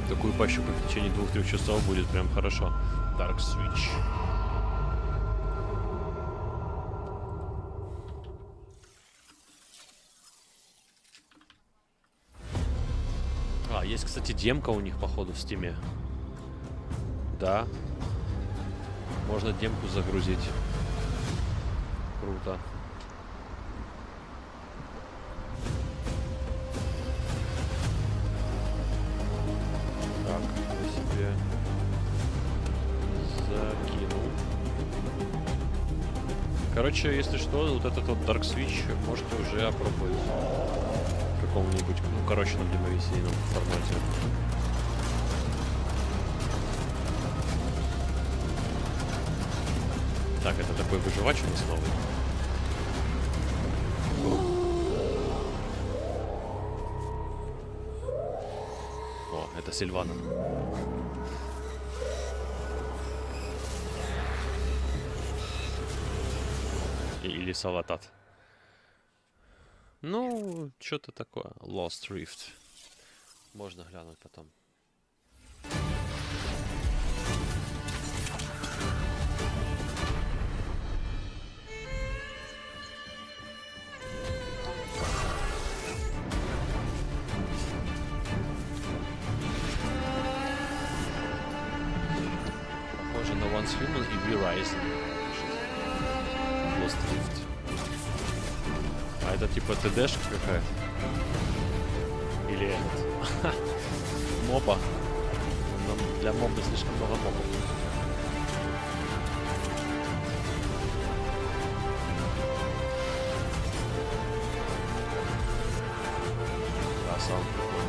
Такую пощупать в течение 2-3 часов будет прям хорошо. Dark Switch. А, есть, кстати, демка у них, походу, в стиме. Да. Можно демку загрузить. Круто. Так, я себе закинул. Короче, если что, вот этот вот Dark Switch можете уже опробовать в каком-нибудь, ну, укороченном демовисийном формате. Так, это такой выживач у нас новый. О, это Это Сильвана. Или Салатат. Ну, что-то такое. Lost Rift. Можно глянуть потом. Похоже на Once Human и V-Rising. Lost Rift. А это типа ТДшка какая-то? Или этот? Моба? Но для моба слишком много мобов. Да, саунд прикольный.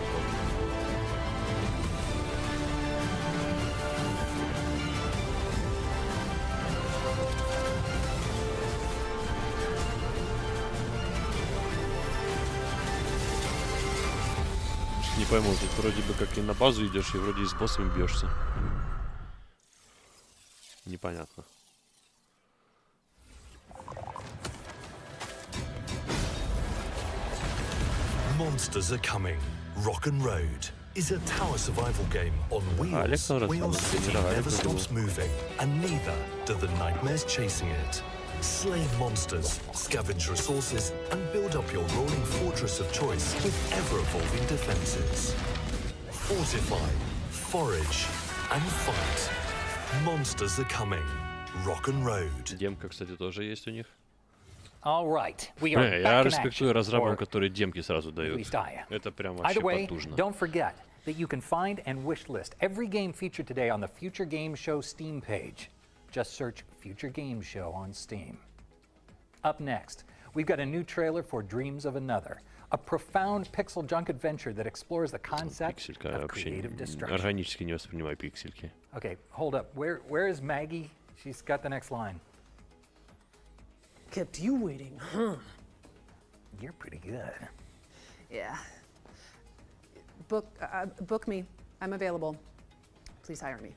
Не пойму, тут вроде бы как и на базу идешь, и вроде и с боссами бьешься. Непонятно. Monsters are coming. Rock and Road is a tower survival game on wheels where your city never stops moving, and neither do the nightmares chasing it. Slay monsters, scavenge resources, and build up your rolling fortress of choice with ever-evolving defenses. Fortify, forage, and fight. Monsters are coming. Rock and Road. Демка, кстати, тоже есть у них. All right, we are Я респектую разрабам, которые демки сразу дают. Это прям вообще потужно. Don't forget that you can find and wishlist every game featured today on the Future Game Show Steam page. Just search Future Game Show on Steam. Up next, we've got a new trailer for Dreams of Another, a profound pixel junk adventure that explores the concept of creative destruction. Органически не воспринимаю пиксельки. Okay, hold up. Where is Maggie? She's got the next line. Kept you waiting, huh? You're pretty good. Yeah. Book me. I'm available. Please hire me.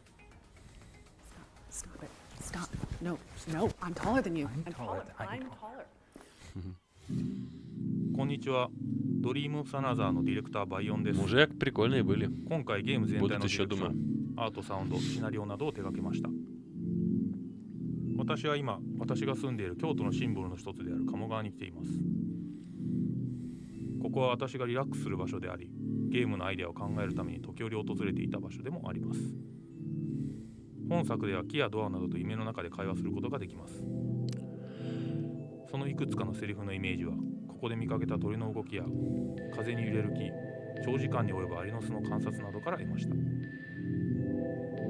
Stop it. Stop. No, I'm taller than you. I'm taller. I'm taller. こんにちは。ドリームオブサナザーのディレクターバイオンです。Мужик прикольные были. 今回ゲーム全体のディレクション、アートサウンド、シナリオなどを手掛けました。私は今、私が住んでいる京都のシンボルの一つである鴨川に来ています。ここは私がリラックスする場所であり、ゲームのアイデアを考えるために時折訪れていた場所でもあります。本作では木やドアなどと夢の中で会話することができます。そのいくつかのセリフのイメージは、ここで見かけた鳥の動きや風に揺れる木、長時間に及ぶアリの巣の観察などから得ました。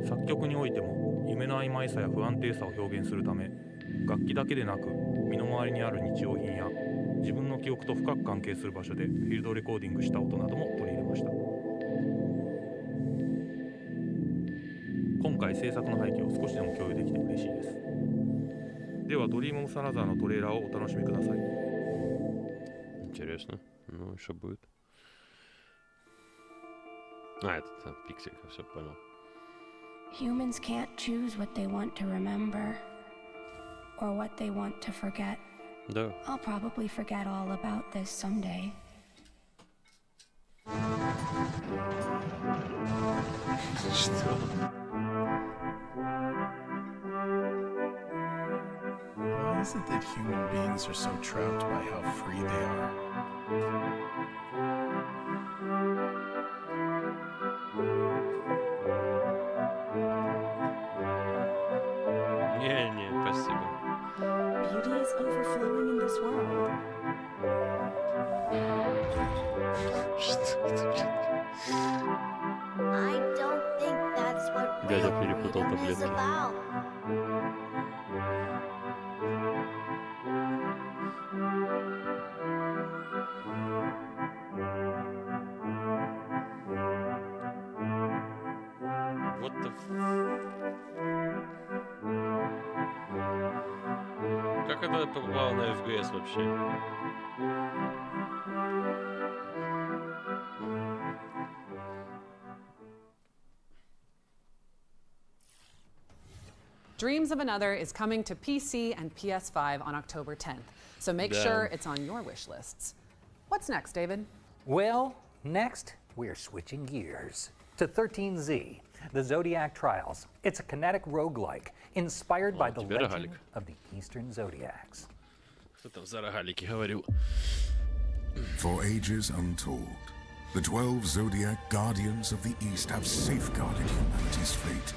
作曲においても夢の曖昧さや不安定さを表現するため、楽器だけでなく身の回りにある日用品や自分の記憶と深く関係する場所でフィールドレコーディングした音なども取り入れました。今回制作の背景を少しでも共有できて嬉しいです。ではドリームオブサナザーのトレーラーをお楽しみください。Интересно. Ну, что будет? А, это пикселька, все понял. Humans can't choose what they want to remember or what they want to forget. Да. I'll probably forget all about this someday. Что? Why is it that human beings are so trapped by how free they are? Не, спасибо. Beauty is overflowing in this world. I don't think that's what Дядя перепутал таблетки. What the Как это попало на FGS вообще? Dreams of Another is coming to PC and PS5 on October 10th, so make sure it's on your wish lists. What's next, David? Well, next, we're switching gears to 13Z, the Zodiac Trials. It's a kinetic roguelike inspired by the legend of the Eastern Zodiacs. For ages untold, the 12 Zodiac Guardians of the East have safeguarded humanity's fate.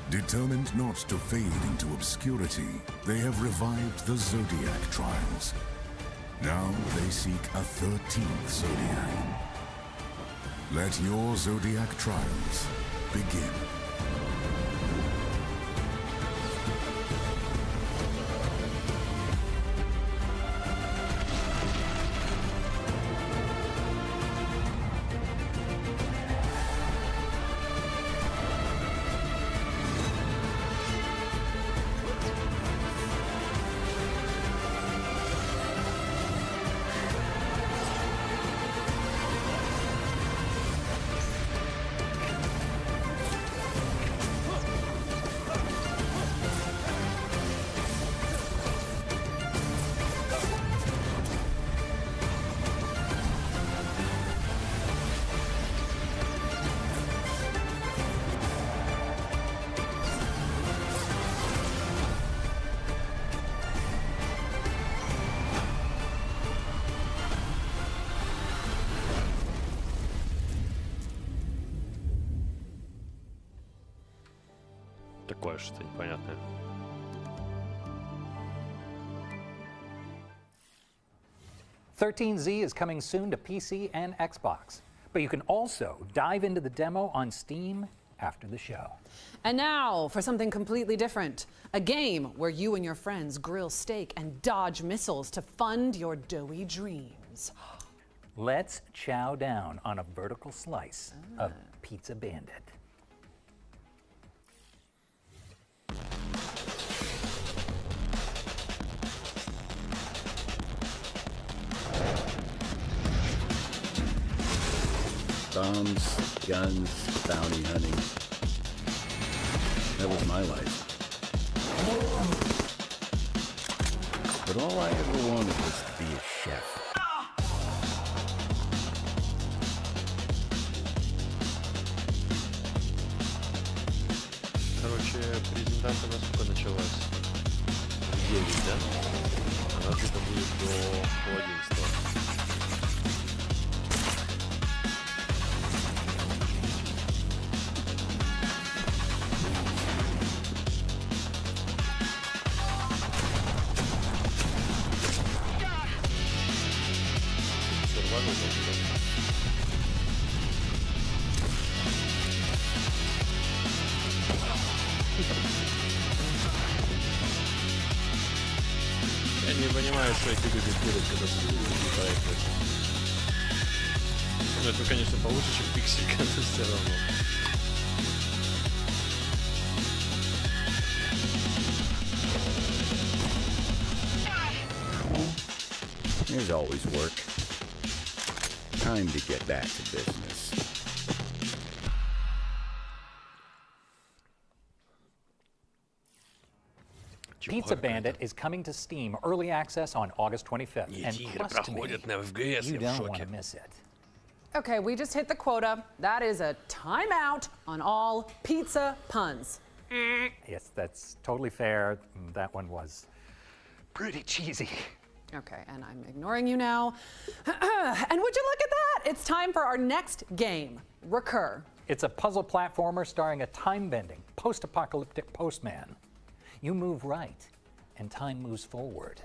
Determined not to fade into obscurity, they have revived the Zodiac Trials. Now they seek a 13th Zodiac. Let your Zodiac Trials begin. Такое что-то непонятное. "13Z is coming soon to PC and Xbox, but you can also dive into the demo on Steam after the show." And now for something completely different. A game where you and your friends grill steak and dodge missiles to fund your doughy dreams. Let's chow down on a vertical slice of Pizza Bandit. Bombs, guns, bounty hunting. That was my life. But all I ever wanted was to be a chef. Короче, презентация насколько началась? В 9, да? Она где-то будет до 11. Я не понимаю, что эти люди делают, когда создают такие проекты. Ну, это, конечно, получше, чем пикселька, но все равно. There's always work. Time to get back to business. Pizza Bandit is coming to Steam Early Access on August 25th. And trust me, you don't want to miss it. Okay, we just hit the quota. That is a timeout on all pizza puns. Yes, that's totally fair. That one was pretty cheesy. Okay, and I'm ignoring you now. And would you look at that? It's time for our next game, RECUR. It's a puzzle platformer starring a time-bending, post-apocalyptic postman. You move right, and time moves forward.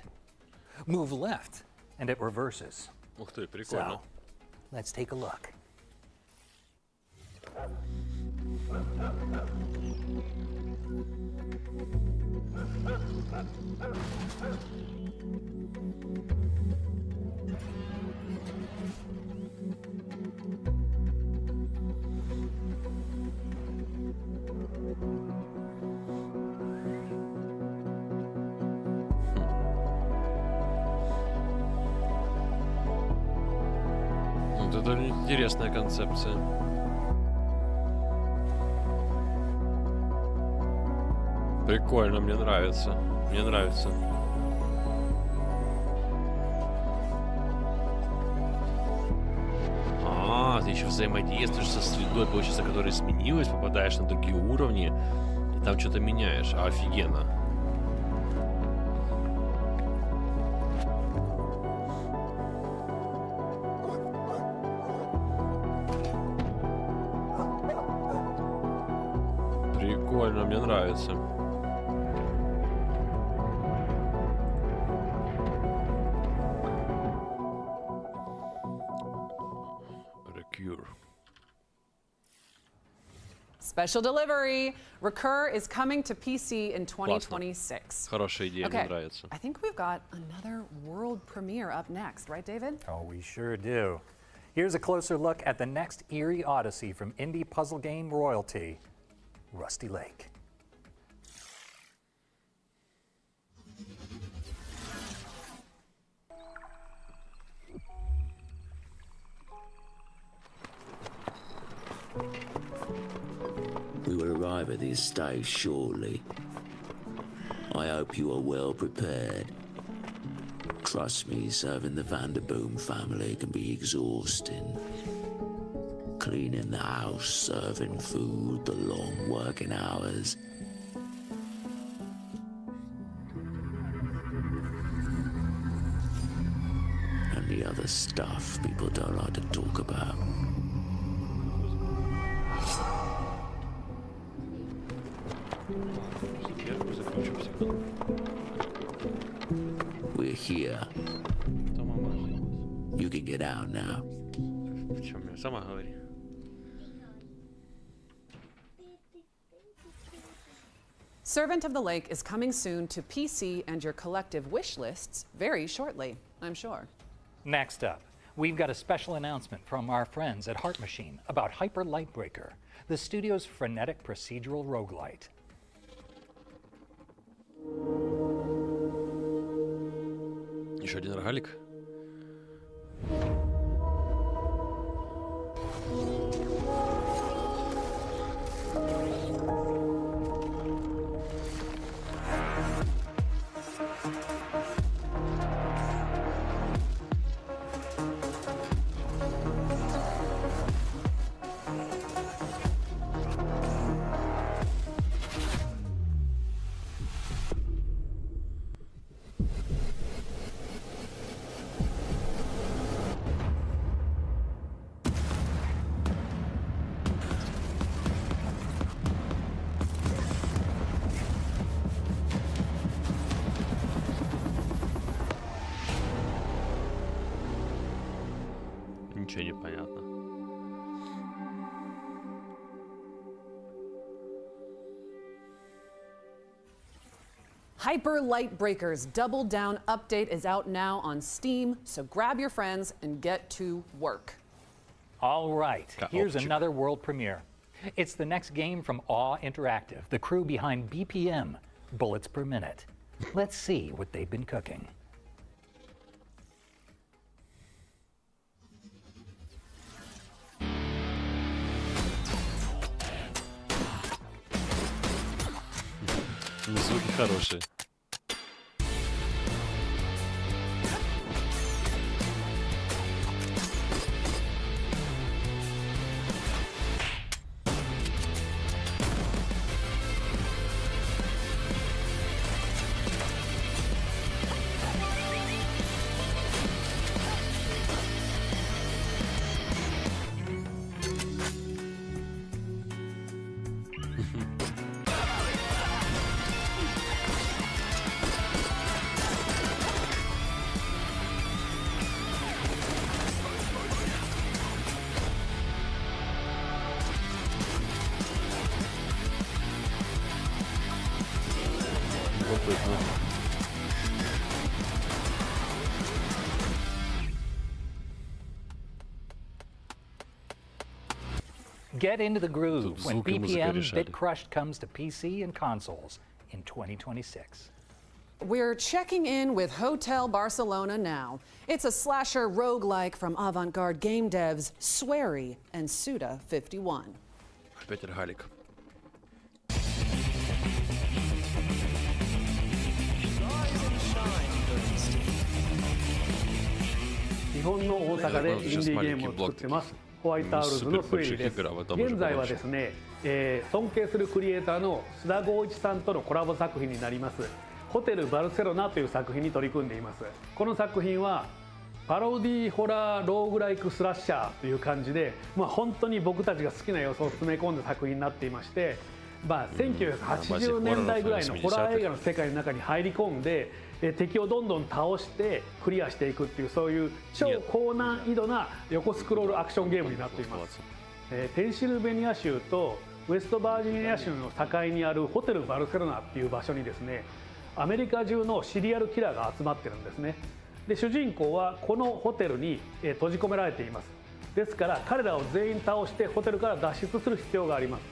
Move left, and it reverses. Ух ты, прикольно. So, let's take a look. Вот это интересная концепция. Прикольно, мне нравится. Мне нравится. Ты еще взаимодействуешь со средой, получается, которая сменилась, попадаешь на другие уровни, и там что-то меняешь. Офигенно. Прикольно, мне нравится. RECUR. Special delivery. RECUR is coming to PC in 2026. Хорошая идея, мне нравится. I think we've got another world premiere up next, right, David? Oh, we sure do. Here's a closer look at the next eerie odyssey from indie puzzle game royalty, Rusty Lake. We will arrive at the estate shortly. I hope you are well prepared. Trust me, serving the Vanderboom family can be exhausting. Cleaning the house, serving food, the long working hours. And the other stuff people don't like to talk about. We're here. You can get out now. Servant of the Lake is coming soon to PC and your collective wish lists very shortly, I'm sure. Next up, we've got a special announcement from our friends at Heart Machine about Hyper Lightbreaker, the studio's frenetic procedural roguelite. Еще один рогалик. Ничего не понятно. Hyper Lightbreaker's Double Down update is out now on Steam, so grab your friends and get to work. All right, here's another world premiere. It's the next game from Awe Interactive, the crew behind BPM, Bullets Per Minute. Let's see what they've been cooking. Звуки хорошие. Get into the groove when BPM Bit Crushed comes to PC and consoles in 2026. We're checking in with Hotel Barcelona now. It's a slasher roguelike from avant-garde game devs Swery and Suda51. Опять рогалик. 日本の大阪でインディーゲームを作ってますホワイトアウルズの推理です。現在はですね、尊敬するクリエイターの須田剛一さんとのコラボ作品になりますホテルバルセロナという作品に取り組んでいます。この作品はパロディホラーローグライクスラッシャーという感じで、本当に僕たちが好きな要素を詰め込んだ作品になっていまして、1980年代ぐらいのホラー映画の世界の中に入り込んで敵をどんどん倒してクリアしていくっていうそういう超高難易度な横スクロールアクションゲームになっています。ペンシルベニア州とウェストバージニア州の境にあるホテルバルセロナっていう場所にですねアメリカ中のシリアルキラーが集まってるんですね。で主人公はこのホテルに閉じ込められています。ですから彼らを全員倒してホテルから脱出する必要があります。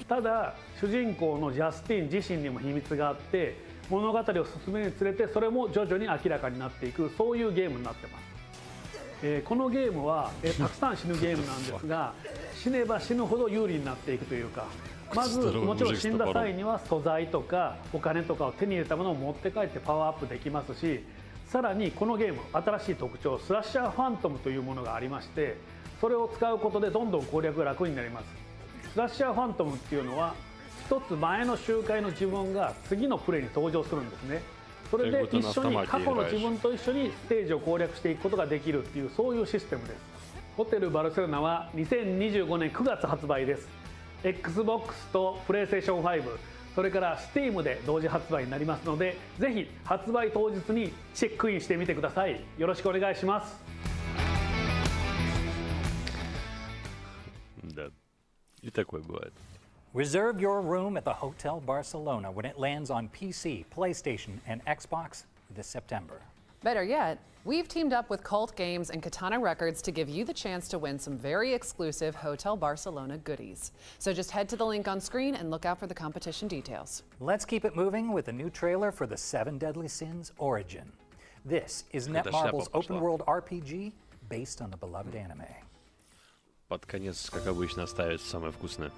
ただ主人公のジャスティン自身にも秘密があって物語を進めるにつれてそれも徐々に明らかになっていくそういうゲームになってます。このゲームはたくさん死ぬゲームなんですが死ねば死ぬほど有利になっていくというかまずもちろん死んだ際には素材とかお金とかを手に入れたものを持って帰ってパワーアップできますしさらにこのゲーム新しい特徴スラッシャーファントムというものがありましてそれを使うことでどんどん攻略が楽になります。スラッシャーファントムっていうのは一つ前の周回の自分が次のプレイに登場するんですね。それで一緒に過去の自分と一緒にステージを攻略していくことができるっていうそういうシステムです。ホテルバルセロナは2025年9月発売です。 XBOX と PlayStation 5それから Steam で同時発売になりますのでぜひ発売当日にチェックインしてみてください。よろしくお願いします。И такое бывает. Reserve your room at the Hotel Barcelona when it lands on PC, PlayStation, and Xbox this September. Better yet, we've teamed up with Cult Games and Katana Records to give you the chance to win some very exclusive Hotel Barcelona goodies. So just head to the link on screen and look out for the competition details. Let's keep it moving with a new trailer for the 7 Deadly Sins Origin. This is Netmarble's open-world RPG based on the beloved anime. Под конец, как обычно, ставят самое вкусное.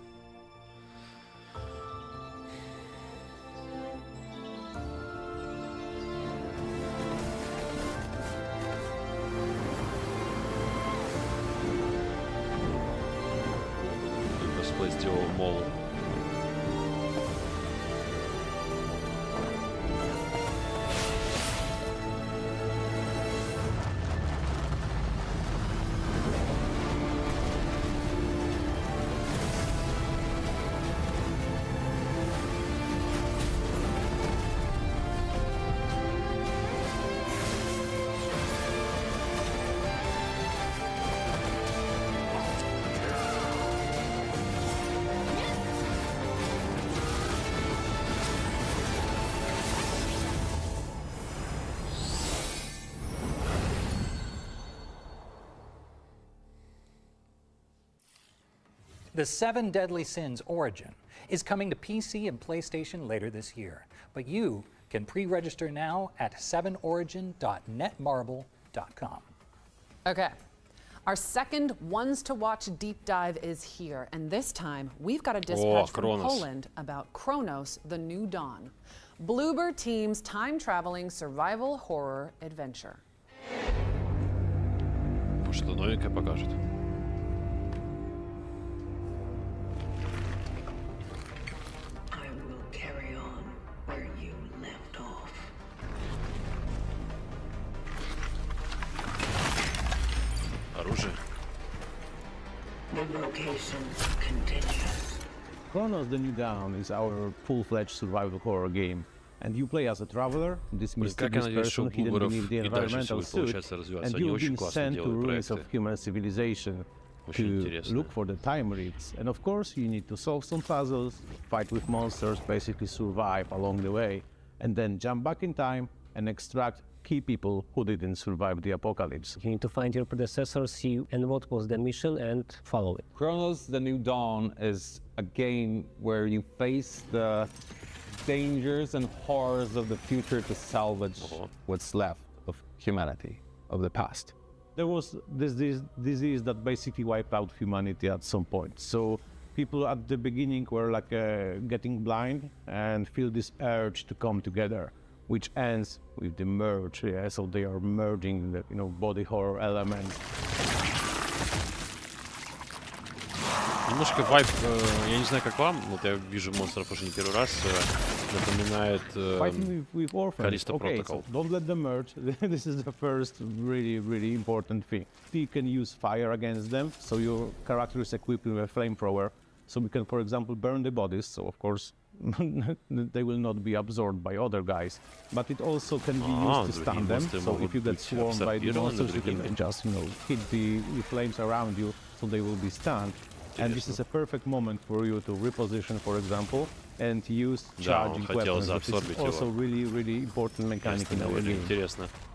Косплей сделал молот. The 7 Deadly Sins Origin is coming to PC and PlayStation later this year, but you can pre-register now at 7origin.netmarble.com. Okay, our second Ones to Watch deep dive is here, and this time we've got a dispatch from Poland about Cronos, the New Dawn. Bluebird Team's time-traveling survival horror adventure. Что новенькое покажет. Оружие. The location continues. Cronos the New Dawn is our full-fledged survival horror game, and you play as a traveler, this mysterious person hidden beneath the environmental suit, and you've been sent to ruins of human civilization to look for the time rifts. And of course, you need to solve some puzzles, fight with monsters, basically survive along the way, and then jump back in time and extract key people who didn't survive the apocalypse. You need to find your predecessor, see and what was the mission, and follow it. Cronos the New Dawn is a game where you face the dangers and horrors of the future to salvage what's left of humanity, of the past. There was this disease that basically wiped out humanity at some point. So people at the beginning were like getting blind and feel this urge to come together. which ends with the merge. Yeah, so they are merging the body horror elements. Немножко вайб, я не знаю, как вам, вот я вижу монстров уже не первый раз, напоминает Callisto Protocol. So don't let them merge. This is the first really important thing. You can use fire against them, so your character is equipped with a flamethrower, so we can, for example, burn the bodies, so of course they will not be absorbed by other guys. But it also can be used to stun them, so if you get swarmed by the monsters, you can just, hit the flames around you, so they will be stunned. And this is a perfect moment for you to reposition, for example, and use charging weapons. This is also really important mechanic in our game.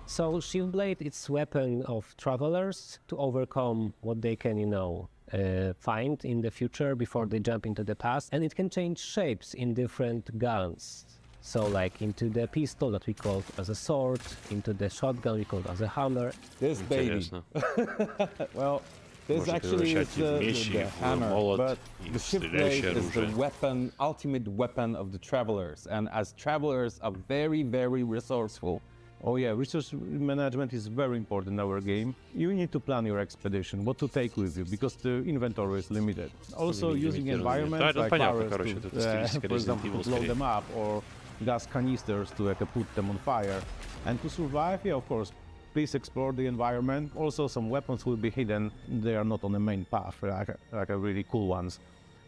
So Shiftblade is weapon of travelers to overcome what they can, find in the future before they jump into the past, and it can change shapes in different guns. So like into the pistol that we call as a sword, into the shotgun we call as a hammer. This baby. Well, this actually is the hammer, but the Shiftblade is the weapon, ultimate weapon of the travelers, and as travelers are very resourceful. Oh yeah, resource management is very important in our game. You need to plan your expedition, what to take with you, because the inventory is limited. Also using environments like flowers to, for example, to blow them up, or gas canisters to put them on fire. And to survive, yeah, of course, please explore the environment. Also, some weapons will be hidden. They are not on the main path, like really cool ones.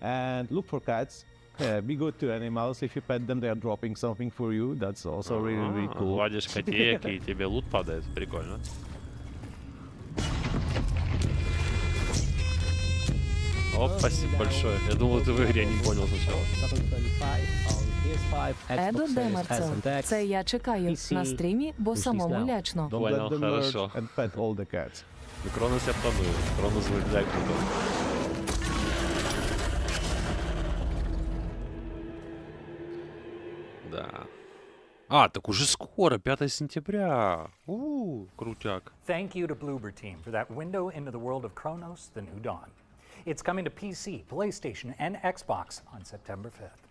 And look for cats. Yeah, be good to animals. If you pet them, they are dropping something for you. That's also really cool. Гладишь котейки, и тебе лут падает. Прикольно. О, спасибо большое. Я думал, ты в игре, не понял сначала. Еду Демерцел. Це я чекаю на стрімі, бо самому лячно. Понял, хорошо. Кронос я планую. Кронос выглядит круто. Да. Так уже скоро, 5 сентября. Крутяк. Thank you to Bloober Team for that window into the world of Cronos, the New Dawn. It's coming to PC, PlayStation, and Xbox on September 5th.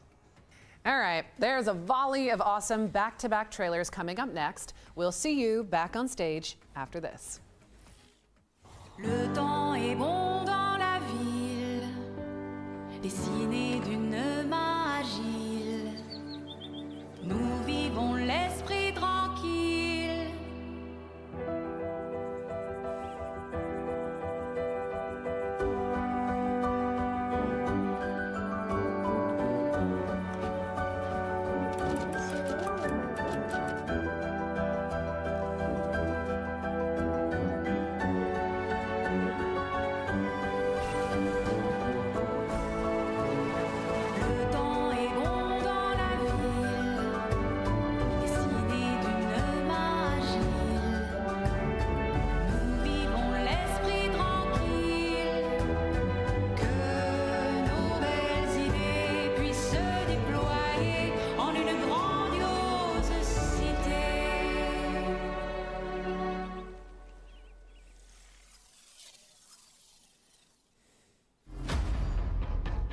All right, there's a volley of awesome back-to-back trailers coming up next. We'll see you back on stage after this. Le temps est bon dans la ville, dessiné d'une main agile. Nous vivons l'esprit tranquille.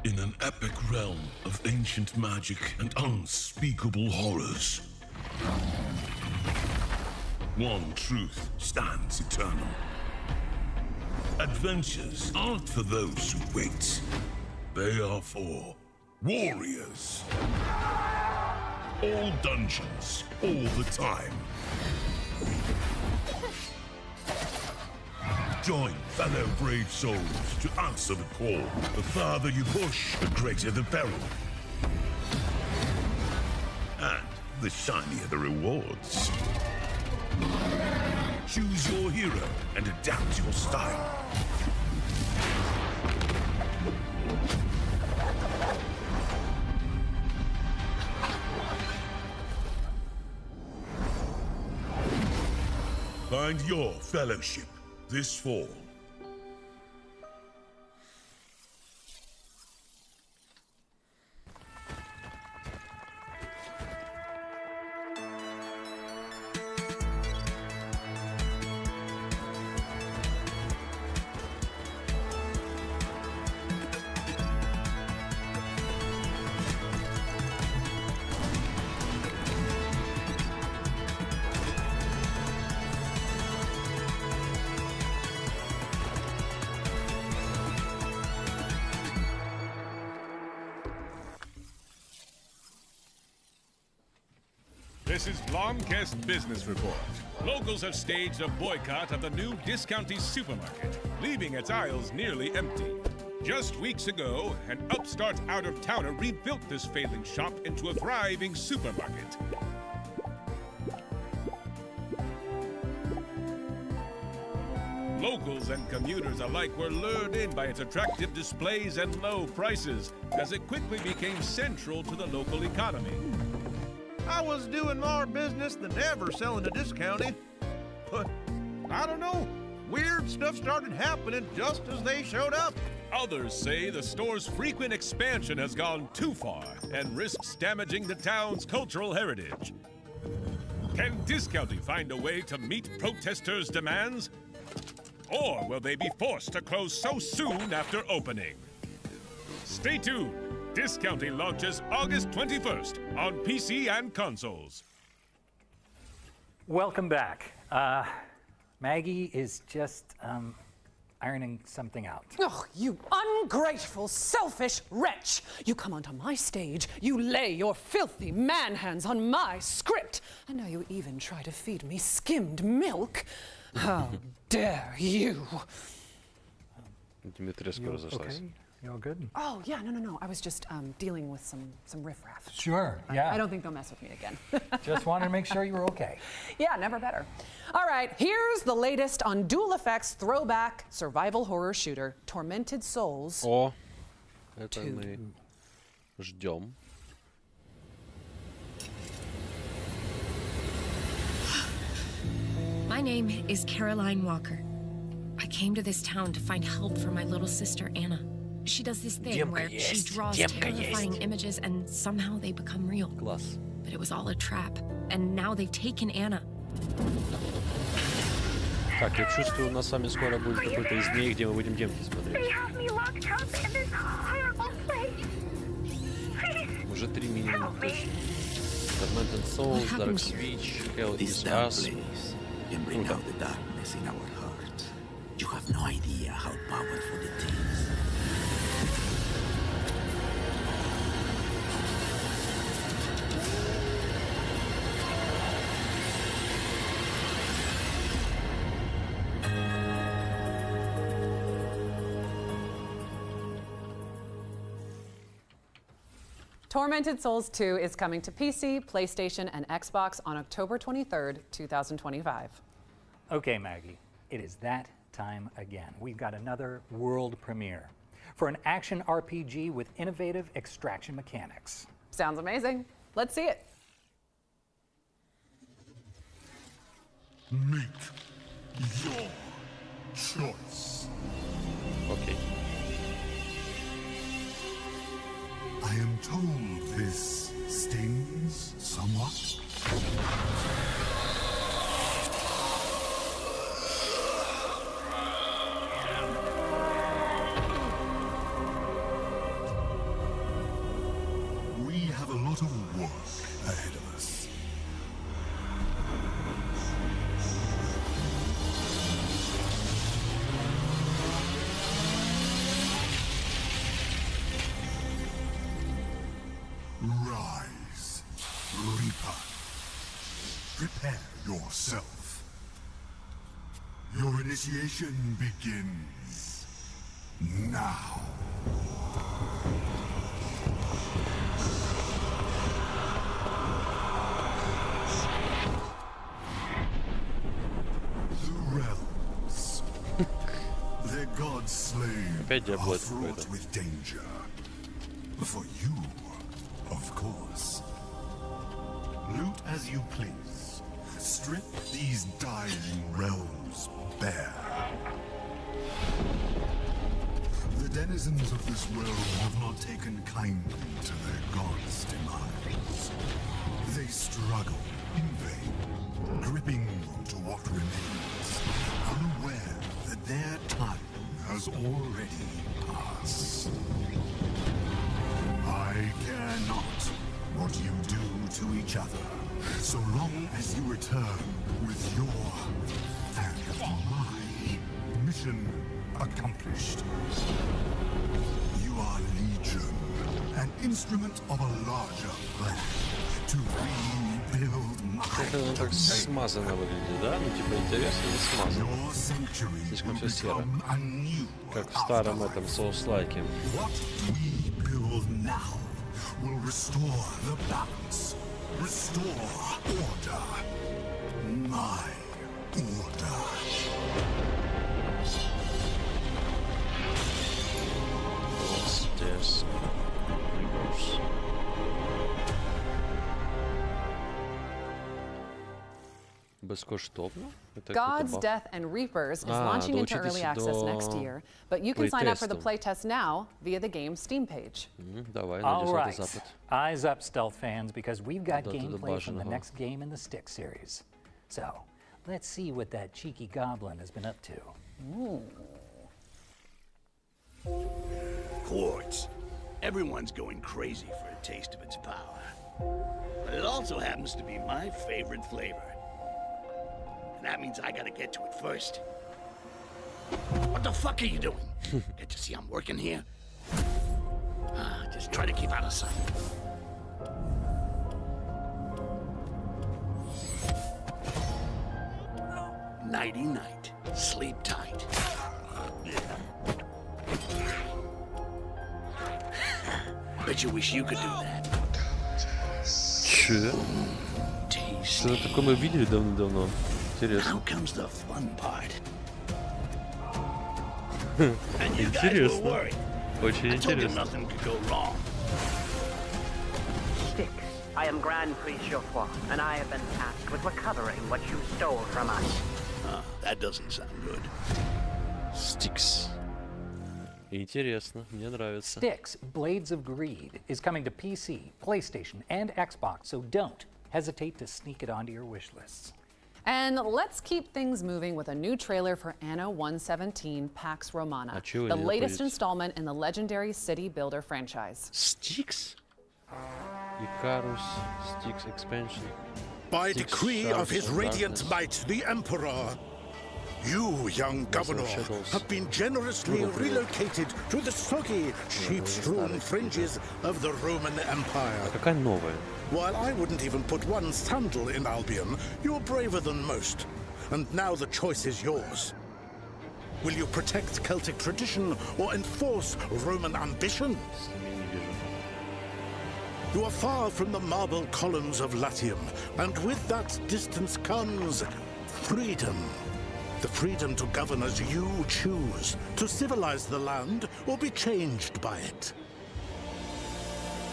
In an epic realm of ancient magic and unspeakable horrors, one truth stands eternal. Adventures aren't for those who wait. They are for warriors. All dungeons, all the time. Join fellow brave souls to answer the call. The farther you push, the greater the peril. And the shinier the rewards. Choose your hero and adapt your style. Find your fellowship this fall. This is Blomkest Business Report. Locals have staged a boycott of the new Discounty supermarket, leaving its aisles nearly empty. Just weeks ago, an upstart out-of-towner rebuilt this failing shop into a thriving supermarket. Locals and commuters alike were lured in by its attractive displays and low prices, as it quickly became central to the local economy. I was doing more business than ever selling to Discounty. But, I don't know, weird stuff started happening just as they showed up. Others say the store's frequent expansion has gone too far and risks damaging the town's cultural heritage. Can Discounty find a way to meet protesters' demands? Or will they be forced to close so soon after opening? Stay tuned. Discounty launches August 21st on PC and consoles. Welcome back. Maggie is just ironing something out. Oh, you ungrateful, selfish wretch! You come onto my stage, you lay your filthy man hands on my script, and now you even try to feed me skimmed milk? How dare you! Okay, you all good? Oh, yeah, no. I was just dealing with some riffraff. Sure, yeah. I don't think they'll mess with me again. Just wanted to make sure you were okay. Yeah, never better. All right, here's the latest on Dual Effects throwback survival horror shooter, Tormented Souls О, это 2. мы ждем. My name is Caroline Walker. I came to this town to find help for my little sister, Anna. She does this thing where she draws terrifying images and somehow they become real. Класс. But it was all a trap. And now they've taken Anna. Так, я чувствую, у нас с вами скоро будет какой-то из дней, где мы будем демки смотреть. Уже 3 минимум точно. Tormented Souls, Dark Switch, Hellden is us. Can bring out the darkness in our hearts. You have no idea how powerful it is. Tormented Souls 2 is coming to PC, PlayStation, and Xbox on October 23rd, 2025. Okay, Maggie, it is that time again. We've got another world premiere for an action RPG with innovative extraction mechanics. Sounds amazing. Let's see it. Make your choice. Okay. I am told this stings somewhat. We have a lot of work ahead of us. Rise, Reaper. Prepare yourself. Your initiation begins now. The realms. Their gods slain are fraught with danger. For you, of course. Loot as you please. Strip these dying realms bare. The denizens of this world have not taken kindly to their god's demise. They struggle in vain, gripping onto what remains, unaware that their time has already passed. I care not what you do to each other, so long as you return with your and my mission accomplished. You are Legion, and instrument of a larger plan, to rebuild my Это он так смазанно выглядит, да? Ну типа интересно, не смазанно. Слишком все серо. Как в старом этом Souls-лайке. What we build now will restore the balance, restore order. My order. Здесь. Безкоштовно? God's Death and Reapers is launching into early access next year, but you can sign up for the playtest now via the game's Steam page. All right, eyes up, stealth fans, because we've got gameplay from the next game in the Stick series. So, let's see what that cheeky goblin has been up to. Quartz. Everyone's going crazy for a taste of its power. But it also happens to be my favorite flavor. And that means I gotta get to it first. What the fuck are you doing? Can't you see I'm working here? Just try to keep out of sight. Nighty-night. Sleep tight. Bet you wish you could do that. Че? Что такое мы видели давно-давно? Интересно. Now comes the fun part. Интересно. Очень интересно. Nothing could go wrong. Sticks, I am Grand Priest Geoffroy, and I have been tasked with recovering what you stole from us. That doesn't sound good. Sticks. Интересно, мне нравится. Sticks, Blades of Greed is coming to PC, PlayStation, and Xbox, so don't hesitate to sneak it onto your wish lists. And let's keep things moving with a new trailer for Anno 117 Pax Romana, the latest installment in the legendary city builder franchise. Sticks? Icarus, Sticks expansion. By decree of his radiant might, the Emperor, you, young governor, have been generously relocated to the soggy, sheep-strewn fringes of the Roman Empire. Какая новая? While I wouldn't even put one sandal in Albion, you're braver than most. And now the choice is yours. Will you protect Celtic tradition or enforce Roman ambition? You are far from the marble columns of Latium, and with that distance comes freedom. The freedom to govern as you choose, to civilize the land or be changed by it.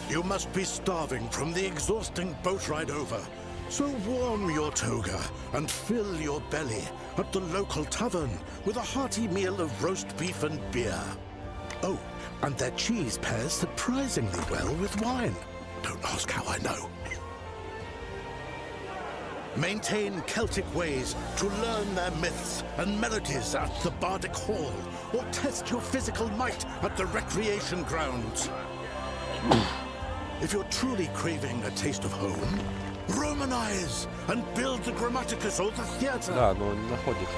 You must be starving from the exhausting boat ride over, so warm your toga and fill your belly at the local tavern with a hearty meal of roast beef and beer. Oh, and their cheese pairs surprisingly well with wine. Don't ask how I know. Maintain Celtic ways to learn their myths and melodies at the Bardic Hall, or test your physical might at the recreation grounds. If you're truly craving a taste of home, Romanize and build the Grammaticus or the theater. Да, но он не находит.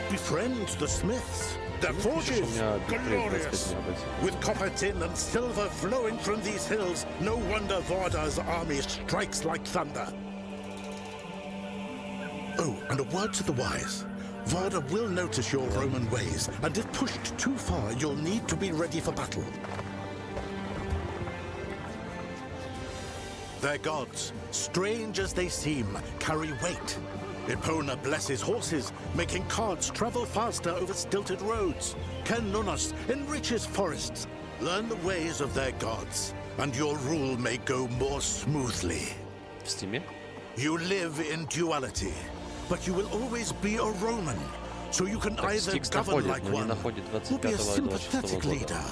Befriend the Smiths. Their forges, glorious. With copper, tin, and silver flowing from these hills, no wonder Varda's army strikes like thunder. Oh, and a word to the wise. Varda will notice your Roman ways, and if pushed too far, you'll need to be ready for battle. Their gods, strange as they seem, carry weight. Epona blesses horses, making carts travel faster over stilted roads. Cronos enriches forests. Learn the ways of their gods, and your rule may go more smoothly. You live in duality, but you will always be a Roman, so you can either govern like one or be a sympathetic leader.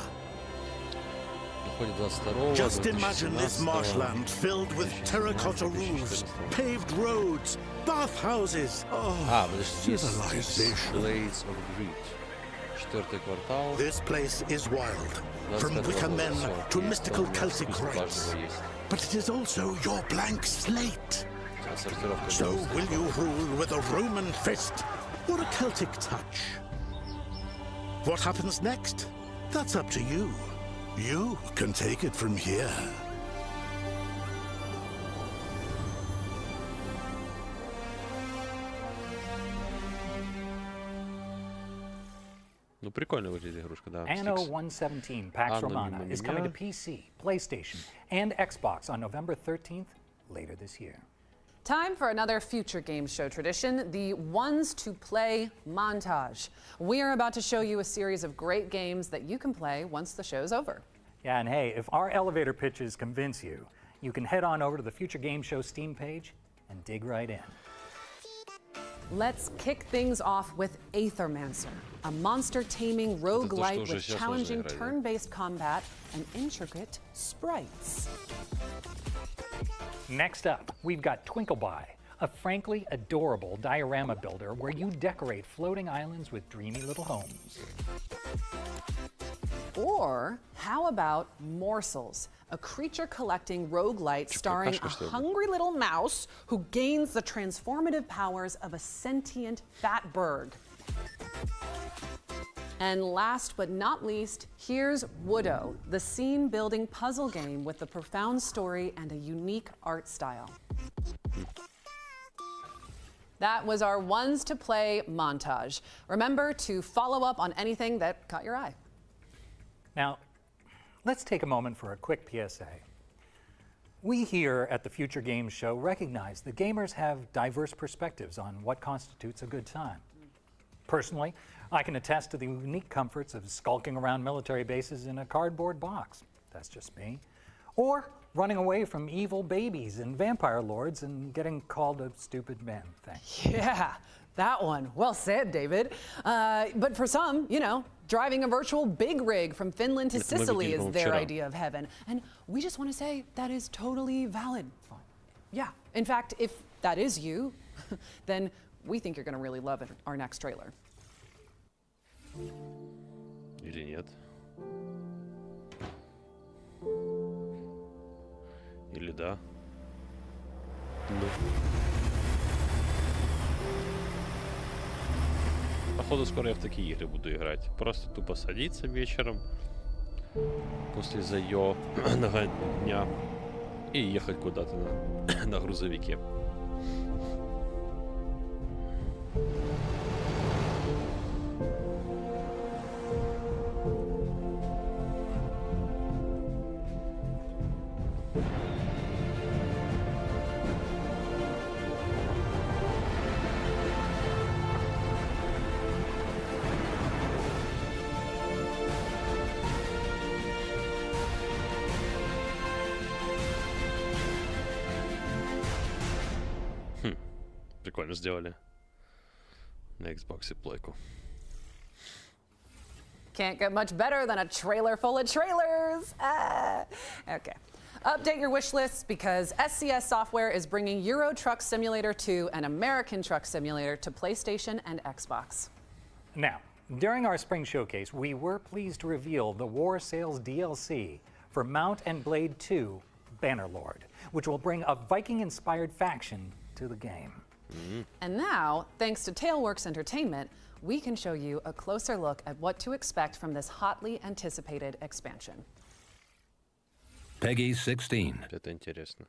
Just imagine this marshland filled with terracotta roofs, paved roads, bathhouses. Oh, civilization. This place is wild, from wicker men to mystical Celtic rites. But it is also your blank slate. So will you rule with a Roman fist or a Celtic touch? What happens next? That's up to you. You can take it from here. Ну, прикольно выглядит игрушка, да. Anno 117 Pax Romana is coming to PC, PlayStation, and Xbox on November 13th, later this year. Time for another future game show tradition, the Ones to Play montage. We are about to show you a series of great games that you can play once the show's over. Yeah, and hey, if our elevator pitches convince you, you can head on over to the Future Game Show Steam page and dig right in. Let's kick things off with Aethermancer, a monster-taming roguelite with challenging turn-based combat and intricate sprites. Next up, we've got Twinkleby, a frankly adorable diorama builder where you decorate floating islands with dreamy little homes. Or how about Morsels, a creature-collecting roguelite starring a hungry little mouse who gains the transformative powers of a sentient fat bird. And last but not least, here's Woodo, the scene-building puzzle game with a profound story and a unique art style. That was our Ones to Play montage. Remember to follow up on anything that caught your eye. Now, let's take a moment for a quick PSA. We here at the Future Games Show recognize that gamers have diverse perspectives on what constitutes a good time. Personally, I can attest to the unique comforts of skulking around military bases in a cardboard box. That's just me. Or running away from evil babies and vampire lords and getting called a stupid man thing. Yeah, that one. Well said, David. But for some, you know, driving a virtual big rig from Finland to Sicily is their idea of heaven. And we just want to say that is totally valid. Yeah. In fact, if that is you, then we think you're going to really love our next trailer. Или нет? Или да? Ну. Походу, скоро я в такие игры буду играть. Просто тупо садиться вечером после заёбанного дня и ехать куда-то на грузовике. Прикольно сделали на Xbox и плойку. Can't get much better than a trailer full of trailers. Okay. Update your wish lists because SCS Software is bringing Euro Truck Simulator 2 and American Truck Simulator to PlayStation and Xbox. Now, during our spring showcase, we were pleased to reveal the War Sales DLC for Mount and Blade 2 Bannerlord, which will bring a Viking-inspired faction to the game. And now, thanks to Tailworks Entertainment, we can show you a closer look at what to expect from this hotly anticipated expansion. Peggy 16. Это интересно.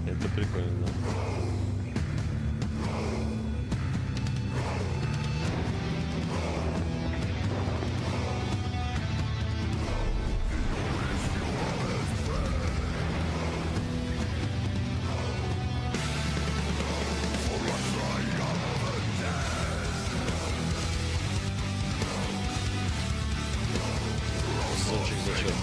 Это прикольно. Слушай, зачем?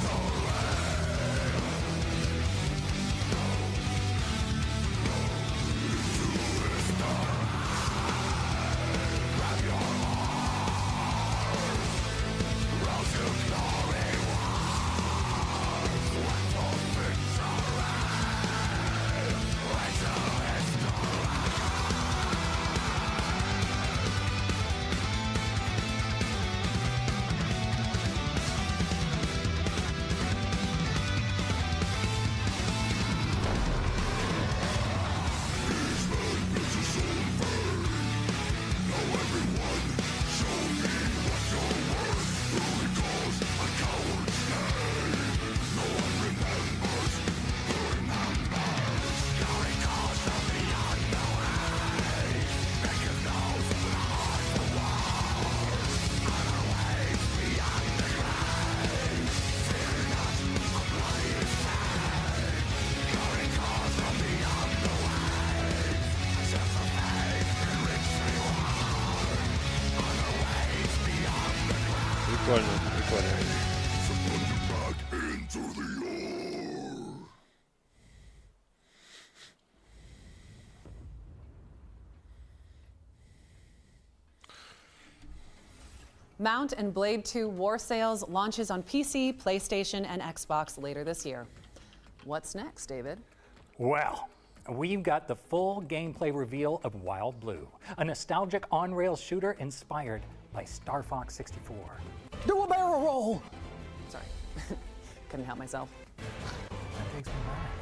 Прикольно, прикольно. Mount and Blade 2 War Sales launches on PC, PlayStation, and Xbox later this year. What's next, David? Well, we've got the full gameplay reveal of Wild Blue, a nostalgic on-rail shooter inspired by Star Fox 64. Do a barrel roll! Sorry, couldn't help myself. That takes me back.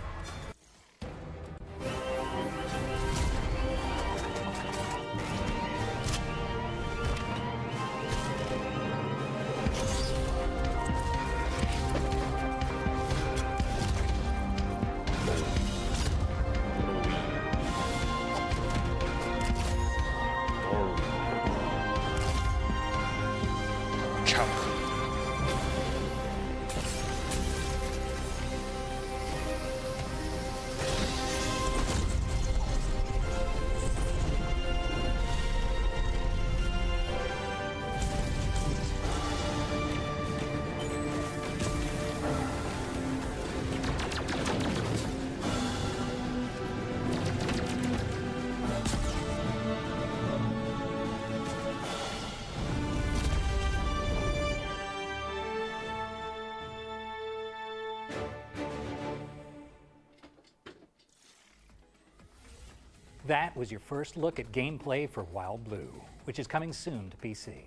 That was your first look at gameplay for Wild Blue, which is coming soon to PC.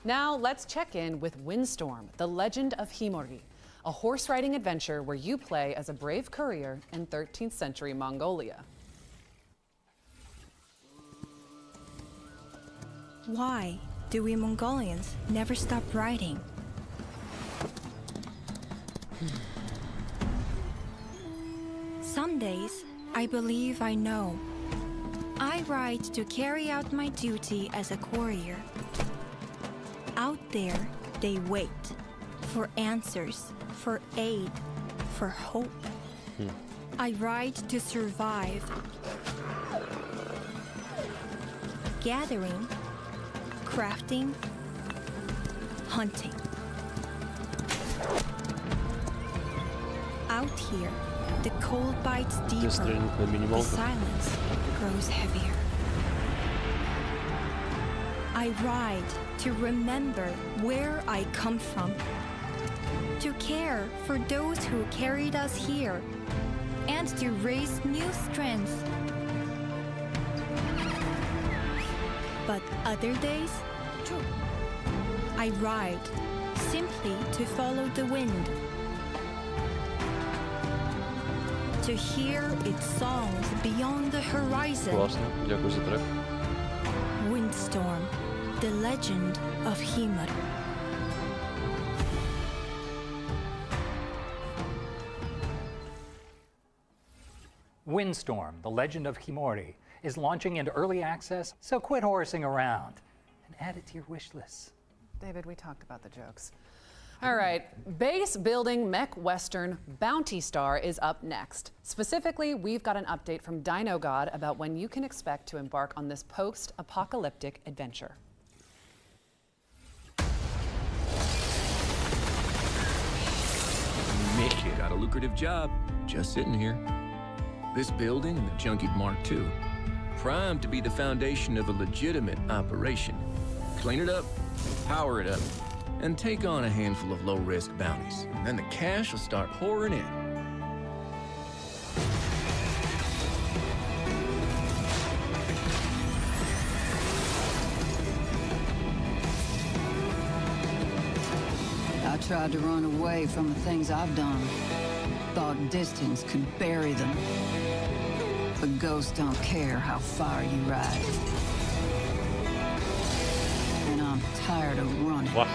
Now let's check in with Windstorm, the Legend of Khiimori, a horse-riding adventure where you play as a brave courier in 13th century Mongolia. Why do we Mongolians never stop riding? Some days, I believe I know. I ride to carry out my duty as a courier. Out there, they wait for answers, for aid, for hope. I ride to survive. Gathering, crafting, hunting. Out here, the cold bites deeper, the silence grows heavier. I ride to remember where I come from, to care for those who carried us here, and to raise new strength. But other days, I ride simply to follow the wind, to hear its songs beyond the horizon. Дякую за трек. Windstorm, the Legend of Khiimori. Windstorm, the Legend of Khiimori, is launching into early access, so quit horsing around and add it to your wish list. David, we talked about the jokes. All right, base building mech western Bounty Star is up next. Specifically, we've got an update from Dino God about when you can expect to embark on this post-apocalyptic adventure. Mickey got a lucrative job, just sitting here. This building and the Junkie Mark II, primed to be the foundation of a legitimate operation. Clean it up, power it up, and take on a handful of low-risk bounties. And then the cash will start pouring in. I tried to run away from the things I've done. Thought distance could bury them. But ghosts don't care how far you ride. And I'm tired of running. What?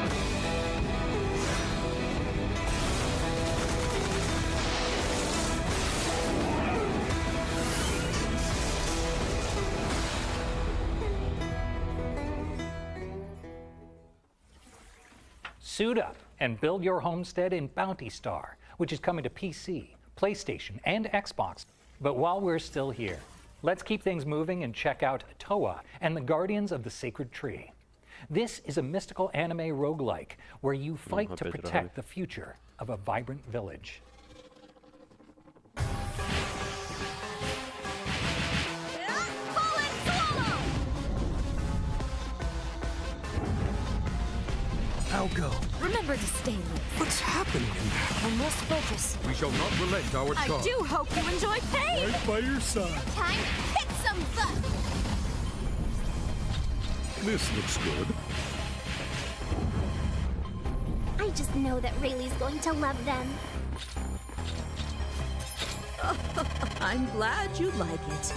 Suit up and build your homestead in Bounty Star, which is coming to PC, PlayStation, and Xbox. But while we're still here, let's keep things moving and check out Toa and the Guardians of the Sacred Tree. This is a mystical anime roguelike where you fight to protect the future of a vibrant village. I'll go. Remember to stay lit. What's happening in there? I must focus. We shall not relent our I charge. do hope you enjoy pain! Right by your side. Time to kick some butt! This looks good. I just know that Rayleigh's going to love them. I'm glad you like it.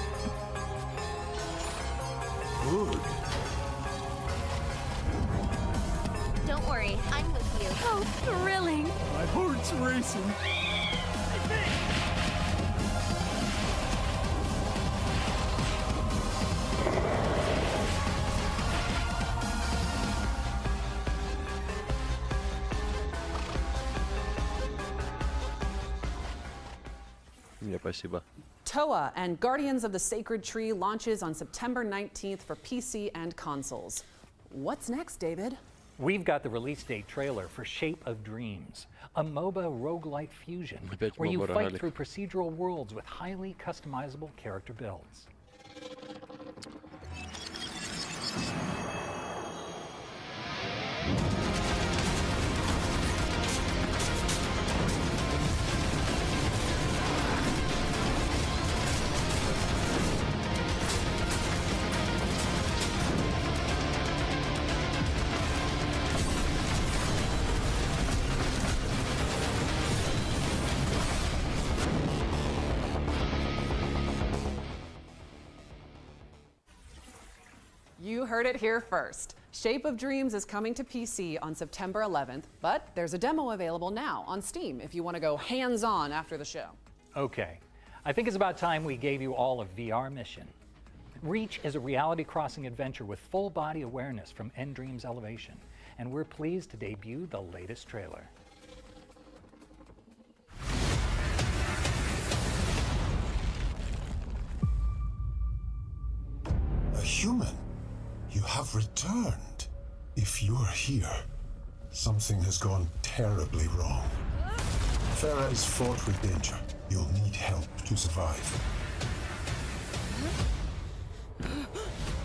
Good. Don't worry, I'm with you. Oh, thrilling! My heart's racing. Спасибо. Toa and Guardians of the Sacred Tree launches on September 19th for PC and consoles. What's next, David? We've got the release date trailer for Shape of Dreams, a MOBA roguelike fusion where you fight through procedural worlds with highly customizable character builds. You heard it here first. Shape of Dreams is coming to PC on September 11th, but there's a demo available now on Steam if you want to go hands-on after the show. Okay, I think it's about time we gave you all a VR mission. Reach is a reality-crossing adventure with full-body awareness from Endream's Elevation, and we're pleased to debut the latest trailer. A human? You have returned. If you're here, something has gone terribly wrong. Farah is fraught with danger. You'll need help to survive.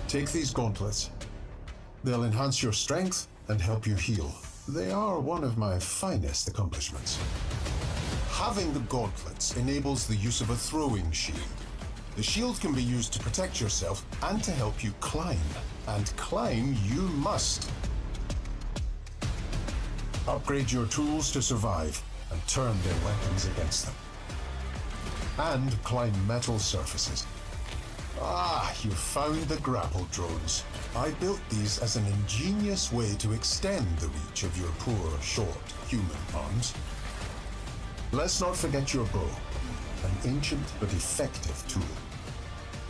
Take these gauntlets. They'll enhance your strength and help you heal. They are one of my finest accomplishments. Having the gauntlets enables the use of a throwing shield. The shield can be used to protect yourself and to help you climb. And climb you must. Upgrade your tools to survive and turn their weapons against them. And climb metal surfaces. Ah, you found the grapple drones. I built these as an ingenious way to extend the reach of your poor, short human arms. Let's not forget your bow, an ancient but effective tool.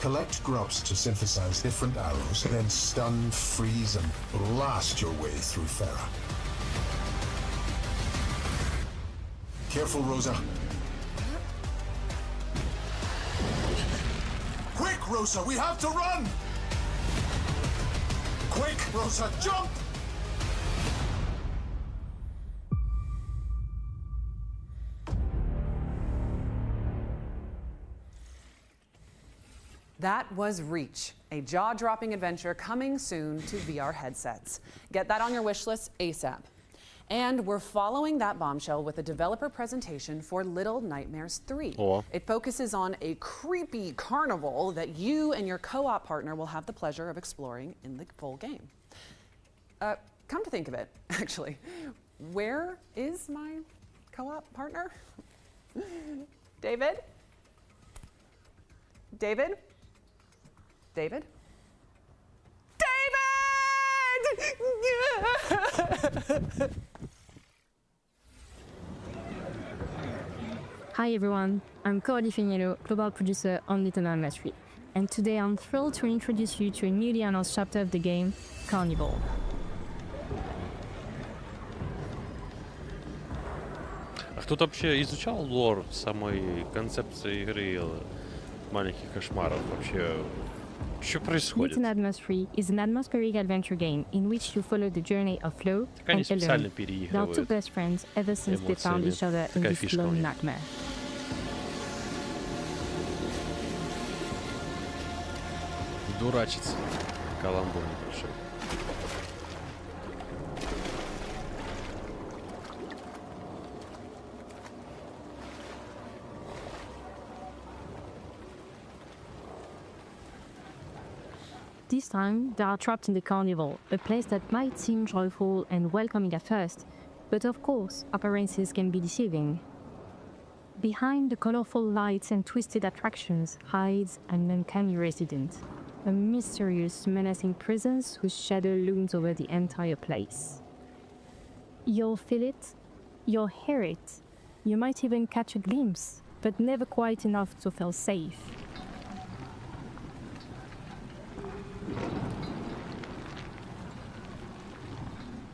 Collect grubs to synthesize different arrows, then stun, freeze, and blast your way through Farah. Careful, Rosa. Quick, Rosa, we have to run! Quick, Rosa, jump! That was Reach, a jaw-dropping adventure coming soon to VR headsets. Get that on your wish list ASAP. And we're following that bombshell with a developer presentation for Little Nightmares 3. Oh. It focuses on a creepy carnival that you and your co-op partner will have the pleasure of exploring in the full game. Come to think of it, actually, where is my co-op partner? David? David? David? David! Hi everyone, I'm Khiimori, global producer on Little Nightmares 3, and today I'm thrilled to introduce you to a newly announced chapter of the game, Carnival. А кто-то вообще изучал лор самой концепции игры маленьких кошмаров? Вообще, Что происходит? Little Nightmares 3 is an atmospheric adventure game in which you follow the journey of Flo and Hellden. They are two best friends ever since they found each other in this lone nightmare. Дурачится. Каламбур небольшой. This time, they are trapped in the carnival, a place that might seem joyful and welcoming at first, but of course, appearances can be deceiving. Behind the colorful lights and twisted attractions hides an uncanny resident, a mysterious, menacing presence whose shadow looms over the entire place. You'll feel it, you'll hear it, you might even catch a glimpse, but never quite enough to feel safe.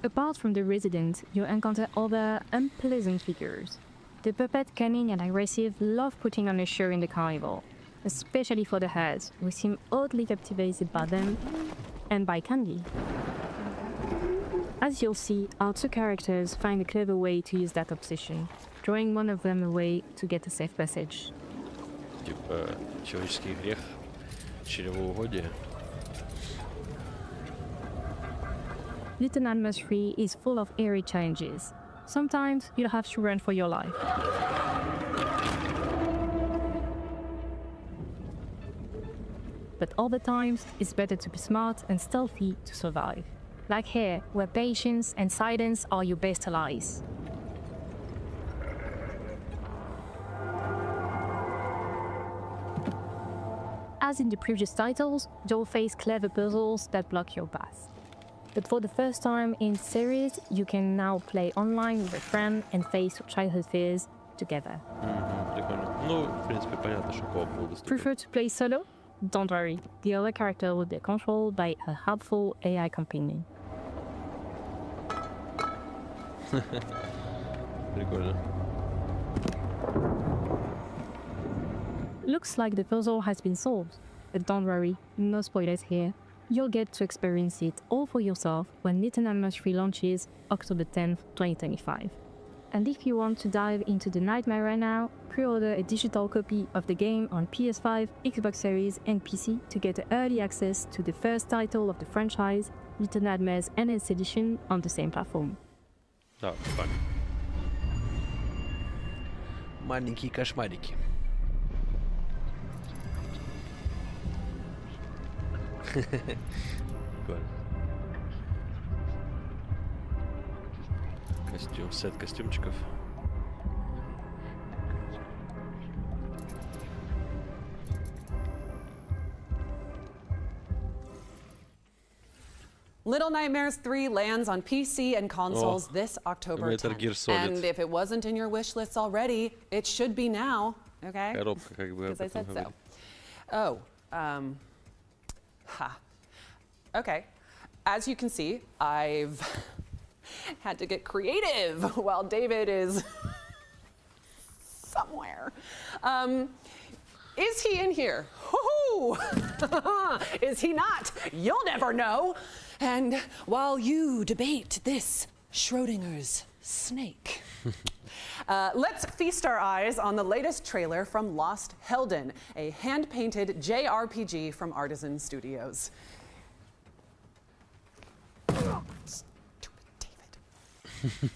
Apart from the resident, you encounter other unpleasant figures. The puppet, cunning and aggressive, love putting on a show in the carnival, especially for the hares, who seem oddly captivated by them and by candy. As you'll see, our two characters find a clever way to use that obsession, drawing one of them away to get a safe passage. Типа человеческий грех, чревоугодие. Little Nightmares 3 is full of eerie challenges. Sometimes you'll have to run for your life. But other times, it's better to be smart and stealthy to survive. Like here, where patience and silence are your best allies. As in the previous titles, you'll face clever puzzles that block your path. But for the first time in the series, you can now play online with a friend and face childhood fears together. Prefer to play solo? Don't worry, the other character will be controlled by a helpful AI companion. Looks like the puzzle has been solved, but don't worry, no spoilers here. You'll get to experience it all for yourself when Little Nightmares 3 launches October 10th, 2025. And if you want to dive into the nightmare right now, pre-order a digital copy of the game on PS5, Xbox Series and PC to get early access to the first title of the franchise, Little Nightmares Enhanced Edition, on the same platform. Да, факт. Маленькие кошмарики. Костюм, сет костюмчиков. Little Nightmares 3 lands on PC and consoles this October 10th. And if it wasn't in your wish lists already, it should be now, okay? Because I said so. Oh, Okay. As you can see, I've had to get creative while David is somewhere. Is he in here? Woohoo! Is he not? You'll never know. And while you debate this Schrodinger's snake, let's feast our eyes on the latest trailer from Lost Hellden, a hand-painted JRPG from Artisan Studios. Oh, stupid David.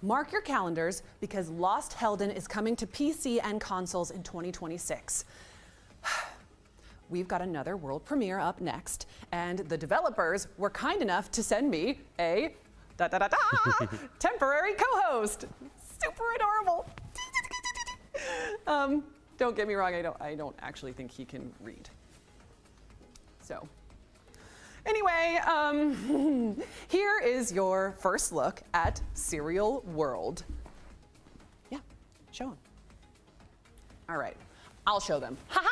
Mark your calendars because Lost Hellden is coming to PC and consoles in 2026. We've got another world premiere up next, and the developers were kind enough to send me a temporary co-host. Super adorable. Don't get me wrong, I don't actually think he can read. So, anyway, here is your first look at Serial World. Yeah, show them. All right, I'll show them. Ha ha!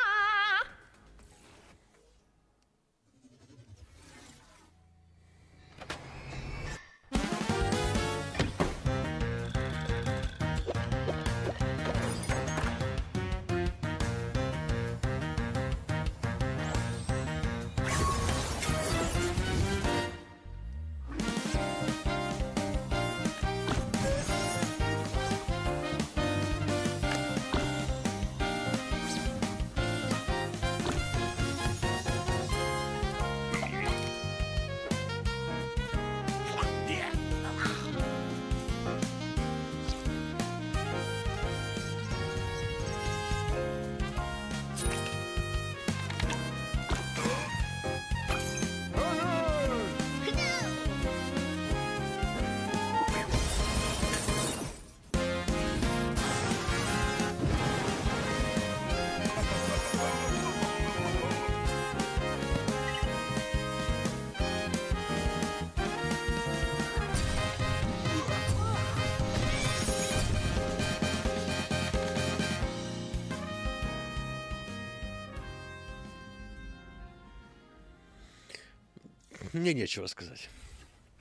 Мне нечего сказать.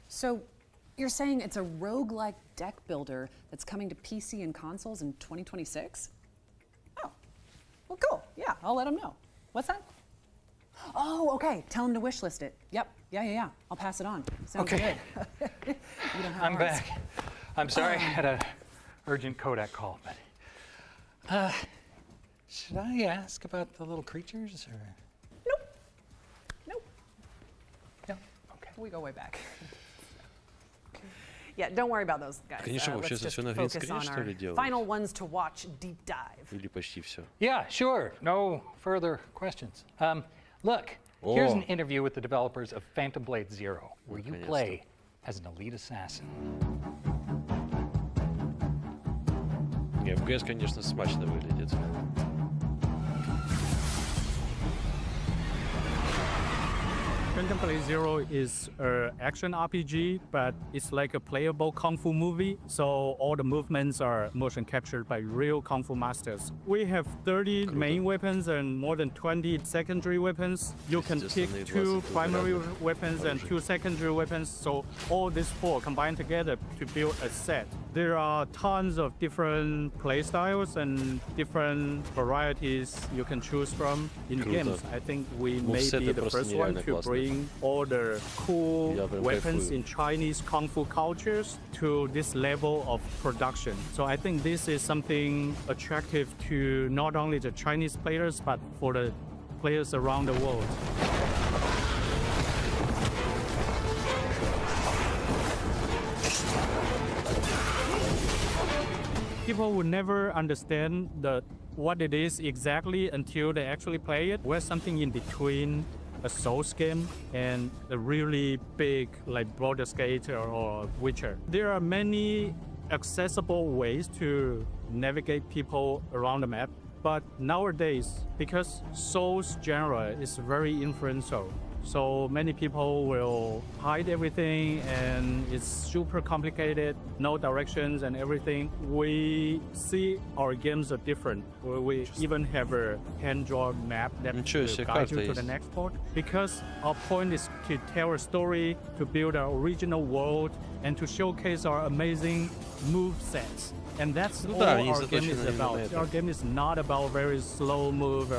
So, you're saying it's a roguelike deck builder that's coming to PC and consoles in 2026? Oh, well, cool. Yeah, I'll let him know. What's that? Oh, okay. Tell him to wishlist it. Yep. Yeah. I'll pass it on. Sounds good. You don't have I'm ours. back. I'm sorry, I had an urgent Kodak call, but should I ask about the little creatures or? Nope. Yeah. Okay. We go way back. Yeah, don't worry about those guys. Конечно, вообще Let's just всё на focus грин-скрине, on что our ли, делают? final ones to watch deep dive. Или почти все. Yeah, sure. No further questions. Look, here's an interview with the developers of Phantom Blade Zero, where you play as an elite assassin. Не, FPS, конечно, смачно выглядит. Phantom Blade Zero is an action RPG, but it's like a playable kung fu movie, so all the movements are motion captured by real kung fu masters. We have 30 main weapons and more than 20 secondary weapons. You can pick 2 primary weapons and 2 secondary weapons, so all these 4 combined together to build a set. There are tons of different playstyles and different varieties you can choose from in games. I think we may be the first one to bring all the cool weapons in Chinese kung fu cultures to this level of production. So I think this is something attractive to not only the Chinese players, but for the players around the world. People will never understand what it is exactly until they actually play it. We're something in between a Souls game and a really big like Baldur's Gate or Witcher. There are many accessible ways to navigate people around the map, but nowadays, because Souls genre is very influential, so many people will hide everything and it's super complicated, no directions and everything. We see our games are different. We even have a hand-drawn map that will guide you to the next port. Because our point is to tell a story, to build our original world, and to showcase our amazing move sets. And that's all our game is about. Our game is not about very slow move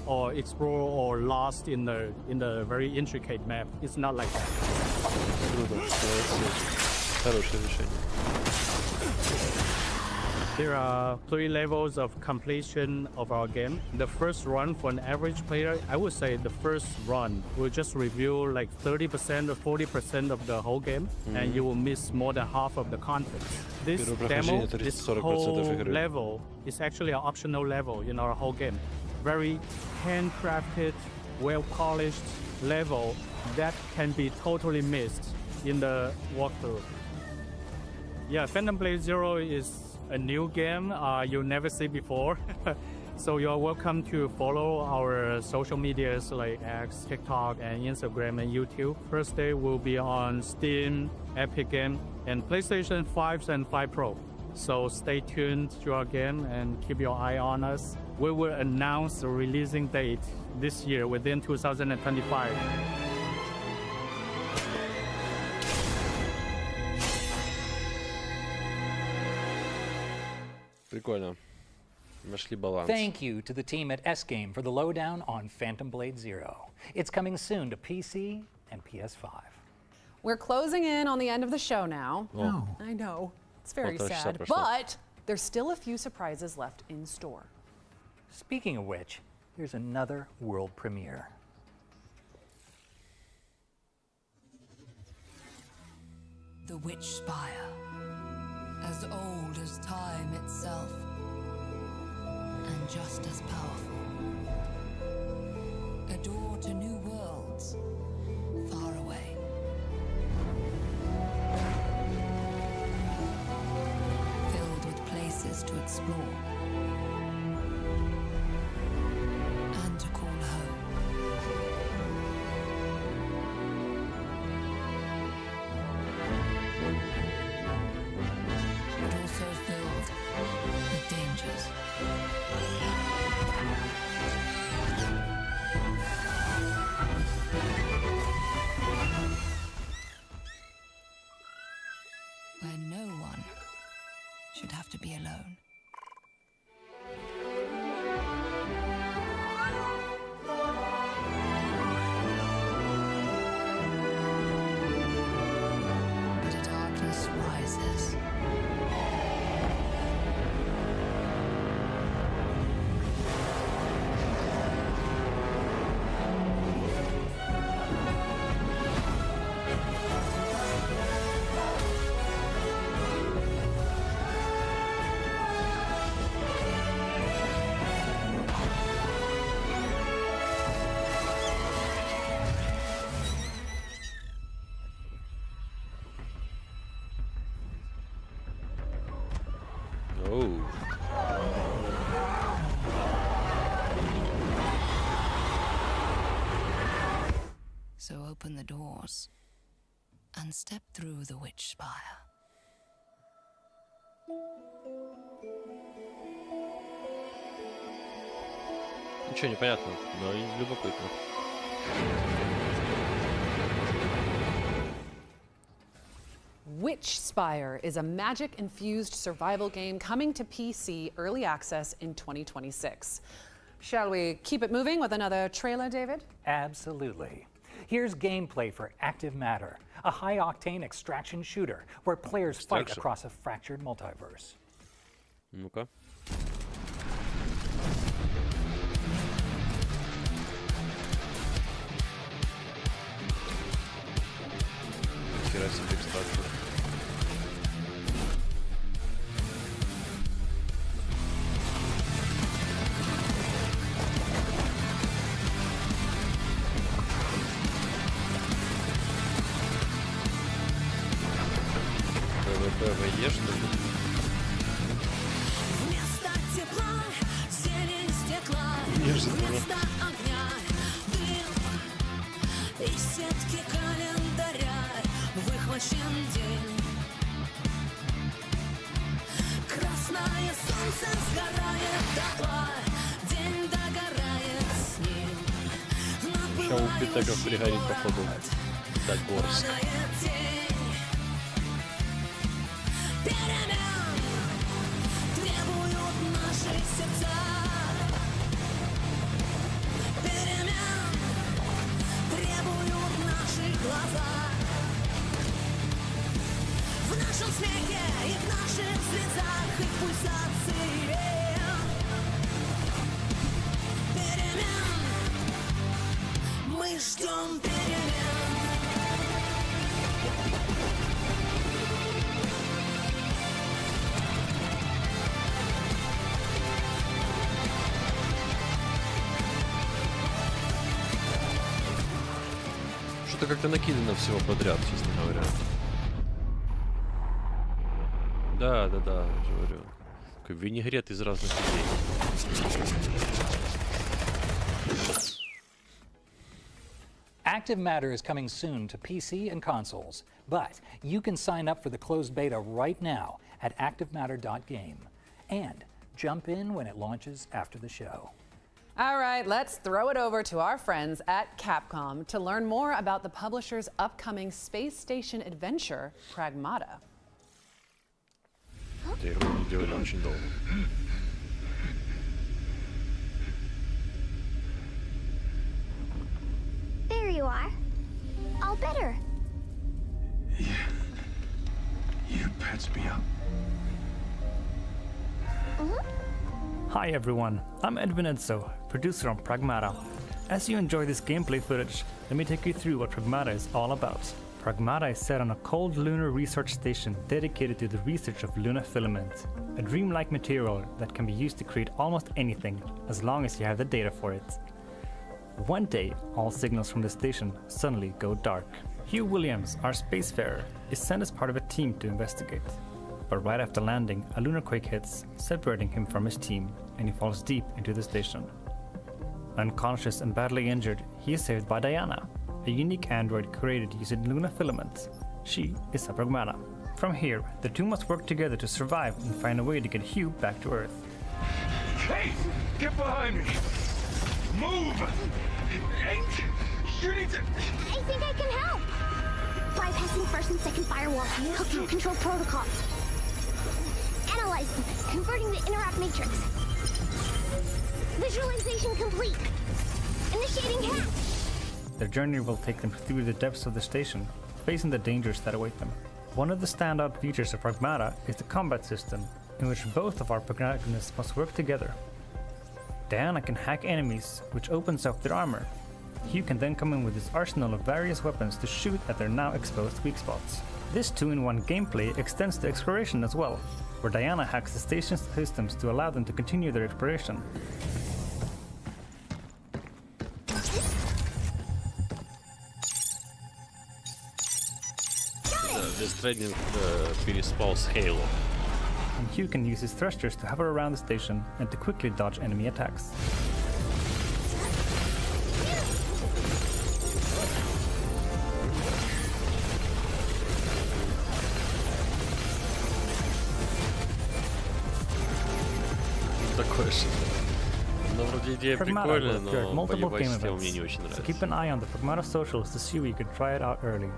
or explore or lost in the very intricate map. It's not like that. Хорошее решение. There are 3 levels of completion of our game. The first run for an average player, I would say the first run will just review like 30% or 40% of the whole game, and you will miss more than half of the content. This demo, this whole level is actually an optional level in our whole game. Very handcrafted, well-polished level that can be totally missed in the walkthrough. Yeah, Phantom Blade Zero is a new game you'll never see before. So you're welcome to follow our social medias like X, TikTok, and Instagram and YouTube. First day will be on Steam, Epic Game, and PlayStation 5 and 5 Pro. So stay tuned to our game and keep your eye on us. We will announce the releasing date this year within 2025. Прикольно. Нашли баланс. Thank you to the team at S-Game for the lowdown on Phantom Blade Zero. It's coming soon to PC and PS5. We're closing in on the end of the show now. Oh. I know. It's very sad. But there's still a few surprises left in store. Speaking of which, here's another world premiere. The Witch Spire, as old as time itself, and just as powerful. A door to new worlds, far away. Filled with places to explore and to call home. But also filled with dangers. Where no one should have to be alone. But a darkness rises. Oh. So open the doors and step through the Witch Spire. Ничего не понятно, но и любопытно. Witch Spire is a magic-infused survival game coming to PC early access in 2026. Shall we keep it moving with another trailer, David? Absolutely. Here's gameplay for Active Matter, a high-octane extraction shooter where players fight across a fractured multiverse. Ну-ка. Хера себе экстракция. ПВП, что ли? Вместо тепла зелень стекла, Неожиданно. вместо огня дым, из сетки календаря выхвачен день. Красное солнце сгорает дотла, день догорает с ним. Сейчас у Питеков пригорит, походу, до Горск. Перемен требуют наши сердца. Перемен требуют наши глаза. В нашем ковчеге и в наших слезах и пульсации перемен. Мы ждем перемен. Что-то как-то накидано всего подряд, честно говоря. Да, я же говорю. Такой винегрет из разных идей. Active Matter is coming soon to PC and consoles, but you can sign up for the closed beta right now at activematter.game and jump in when it launches after the show. All right, let's throw it over to our friends at Capcom to learn more about the publisher's upcoming space station adventure, Pragmata. There you are. All better. Yeah. You patched me up. Hi everyone, I'm Edwin Edzo, producer on Pragmata. As you enjoy this gameplay footage, let me take you through what Pragmata is all about. Pragmata is set on a cold lunar research station dedicated to the research of lunar filament, a dreamlike material that can be used to create almost anything as long as you have the data for it. One day, all signals from the station suddenly go dark. Hugh Williams, our spacefarer, is sent as part of a team to investigate. But right after landing, a lunar quake hits, separating him from his team, and he falls deep into the station. Unconscious and badly injured, he is saved by Diana, a unique android created using lunar filament. She is a Pragmata. From here, the two must work together to survive and find a way to get Hugh back to Earth. Hey! Get behind me! Move! You need to... I think I can help. Bypassing first and second firewall, hooking control protocols. Analyze them, converting the interrupt matrix. Visualization complete. Initiating hack. Their journey will take them through the depths of the station, facing the dangers that await them. One of the standout features of Pragmata is the combat system, in which both of our protagonists must work together. Diana can hack enemies, which opens up their armor. Hugh can then come in with his arsenal of various weapons to shoot at their now exposed weak spots. This 2-in-1 gameplay extends to exploration as well, where Diana hacks the station's systems to allow them to continue their exploration. This training переспал с Halo. And Hugh can use his thrusters to hover around the station and to quickly dodge enemy attacks. Pragmata will appear at multiple game events, so keep an eye on the Pragmata socials to see where you can try it out early.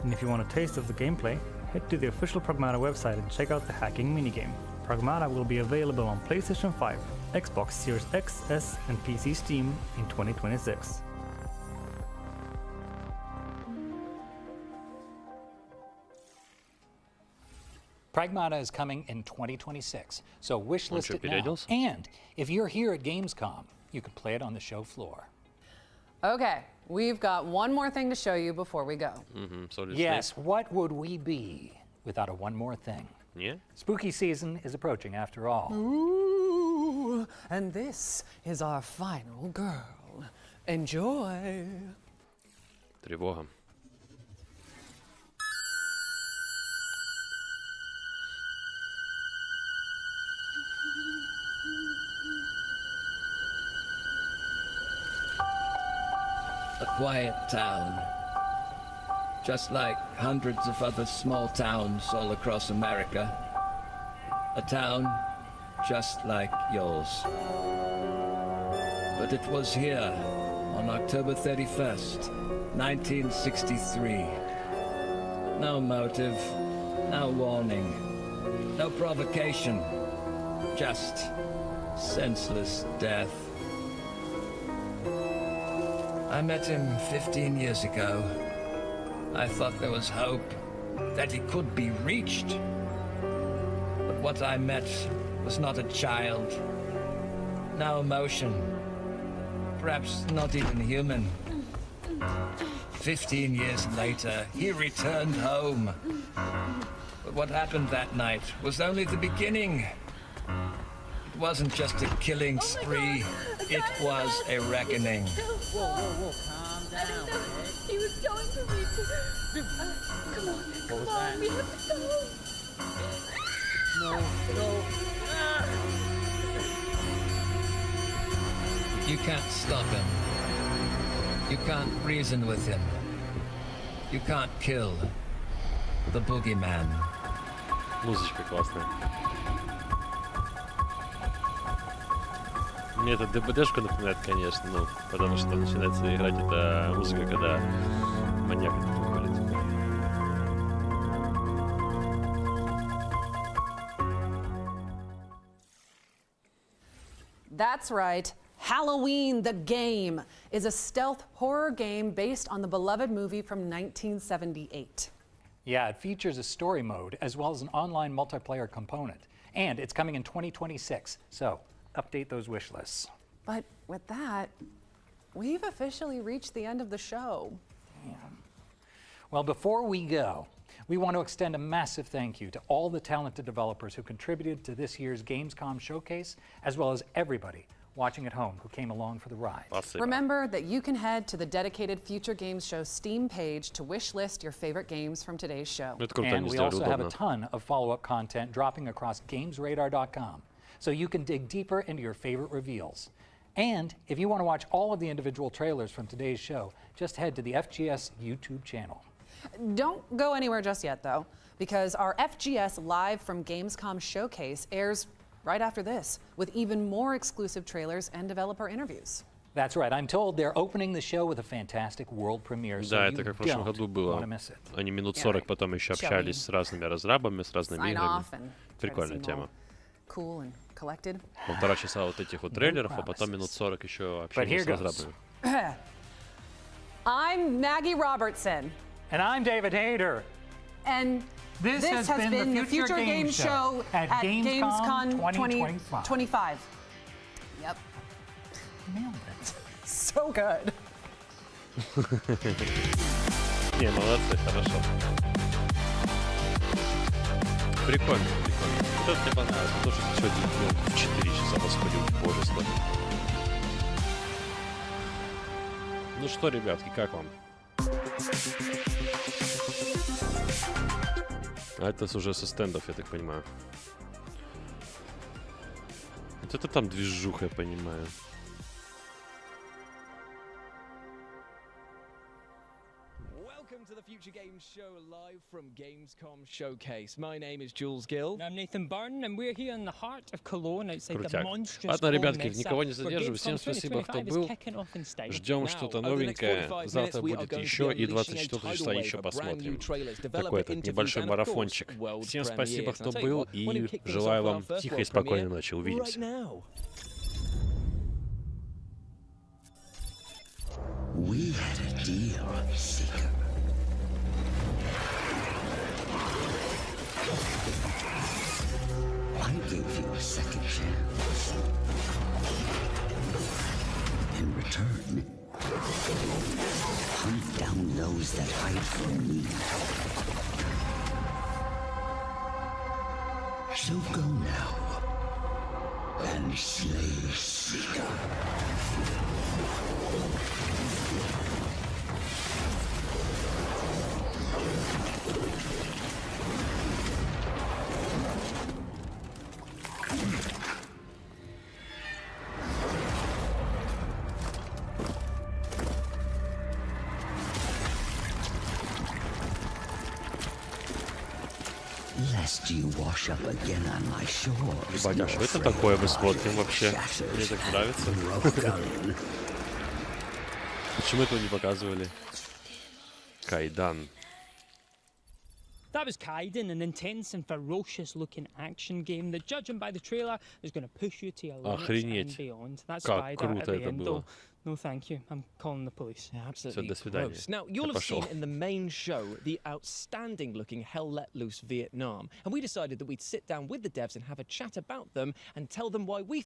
And if you want a taste of the gameplay, head to the official Pragmata website and check out the hacking minigame. Pragmata will be available on PlayStation 5, Xbox Series X, S, and PC Steam in 2026. Pragmata is coming in 2026, so wishlist it now. And if you're here at Gamescom, you could play it on the show floor. Okay, we've got one more thing to show you before we go. Yes, what would we be without a one more thing? Yeah? Spooky season is approaching after all. Ooh, and this is our final girl. Enjoy. Тревога. A quiet town, just like hundreds of other small towns all across America. A town just like yours. But it was here, on October 31st, 1963. No motive, no warning, no provocation, just senseless death. I met him 15 years ago. I thought there was hope, that he could be reached. what I met was not a child. No emotion. Perhaps not even human. 15 years later, he returned home. But what happened that night was only the beginning. It wasn't just a killing spree, it was a reckoning. Whoa, whoa, whoa, calm down. He was going to me to... come on, come on, we have to go. No. You can't stop him. You can't reason with him. You can't kill the boogeyman. Музычка классная. Мне это ДБДшку напоминает, конечно, ну, потому что начинается играть эта музыка, когда маньяк выходит. That's right. Halloween, the game, is a stealth horror game based on the beloved movie from 1978. Yeah, it features a story mode as well as an online multiplayer component. And it's coming in 2026, so update those wish lists. But with that, we've officially reached the end of the show. Damn. Well, before we go, we want to extend a massive thank you to all the talented developers who contributed to this year's Gamescom showcase, as well as everybody watching at home who came along for the ride. Remember that you can head to the dedicated Future Games Show Steam page to wish list your favorite games from today's show. And we also have a ton of follow-up content dropping across gamesradar.com, so you can dig deeper into your favorite reveals. And if you want to watch all of the individual trailers from today's show, just head to the FGS YouTube channel. Don't go anywhere just yet, though, because our FGS Live from Gamescom showcase airs right after this, with even more exclusive trailers and developer interviews. That's right. I'm told they're opening the show with a fantastic world premiere, so Да, это как в прошлом году было. Они минут 40 потом еще общались с разными разрабами, с разными играми. Прикольная тема. Cool and collected. 1,5 часа вот этих вот трейлеров, а потом минут 40 еще общения с разрабами. I'm Maggie Robertson. And I'm David Hayter. And this has been the Future Game Show at Gamescom 2025. Yep. Nailed it. So good. Не, молодцы, хорошо. Прикольно, прикольно. Вот это мне понравилось, потому что сегодня в 4 часа восходил в поезд. Ну что, ребятки, как вам? А это уже со стендов, я так понимаю. Вот это там движуха, я понимаю. Welcome to the Future Games Show live from Gamescom Showcase. My name is Jules Gill. I'm Nathan Byrne, and we're here in the heart of Cologne outside the monstrous Ладно, ребятки, никого не задерживаю. Всем спасибо, кто был. Ждем что-то новенькое. Завтра будет еще, и 24 числа еще посмотрим. Такой этот небольшой марафончик. Всем спасибо, кто был, и желаю вам тихой и спокойной ночи. Увидимся. We had a deal, Seeker. I gave you a second chance. In return, hunt down those that hide from me. So go now and slay Seeker. Lest you wash up again on my shores. Ебать, а что это такое мы смотрим вообще? Мне так нравится. Почему этого не показывали? Кайдан. That was Kaiden, an intense and ferocious-looking action game that, judging by the trailer, is going to push you to your limits and beyond. That's Как круто это было. No, thank you. I'm calling the police. Yeah, absolutely gross. Now, you'll have seen in the main show the outstanding-looking Hell Let Loose Vietnam, and we decided that we'd sit down with the devs and have a chat about them and tell them why we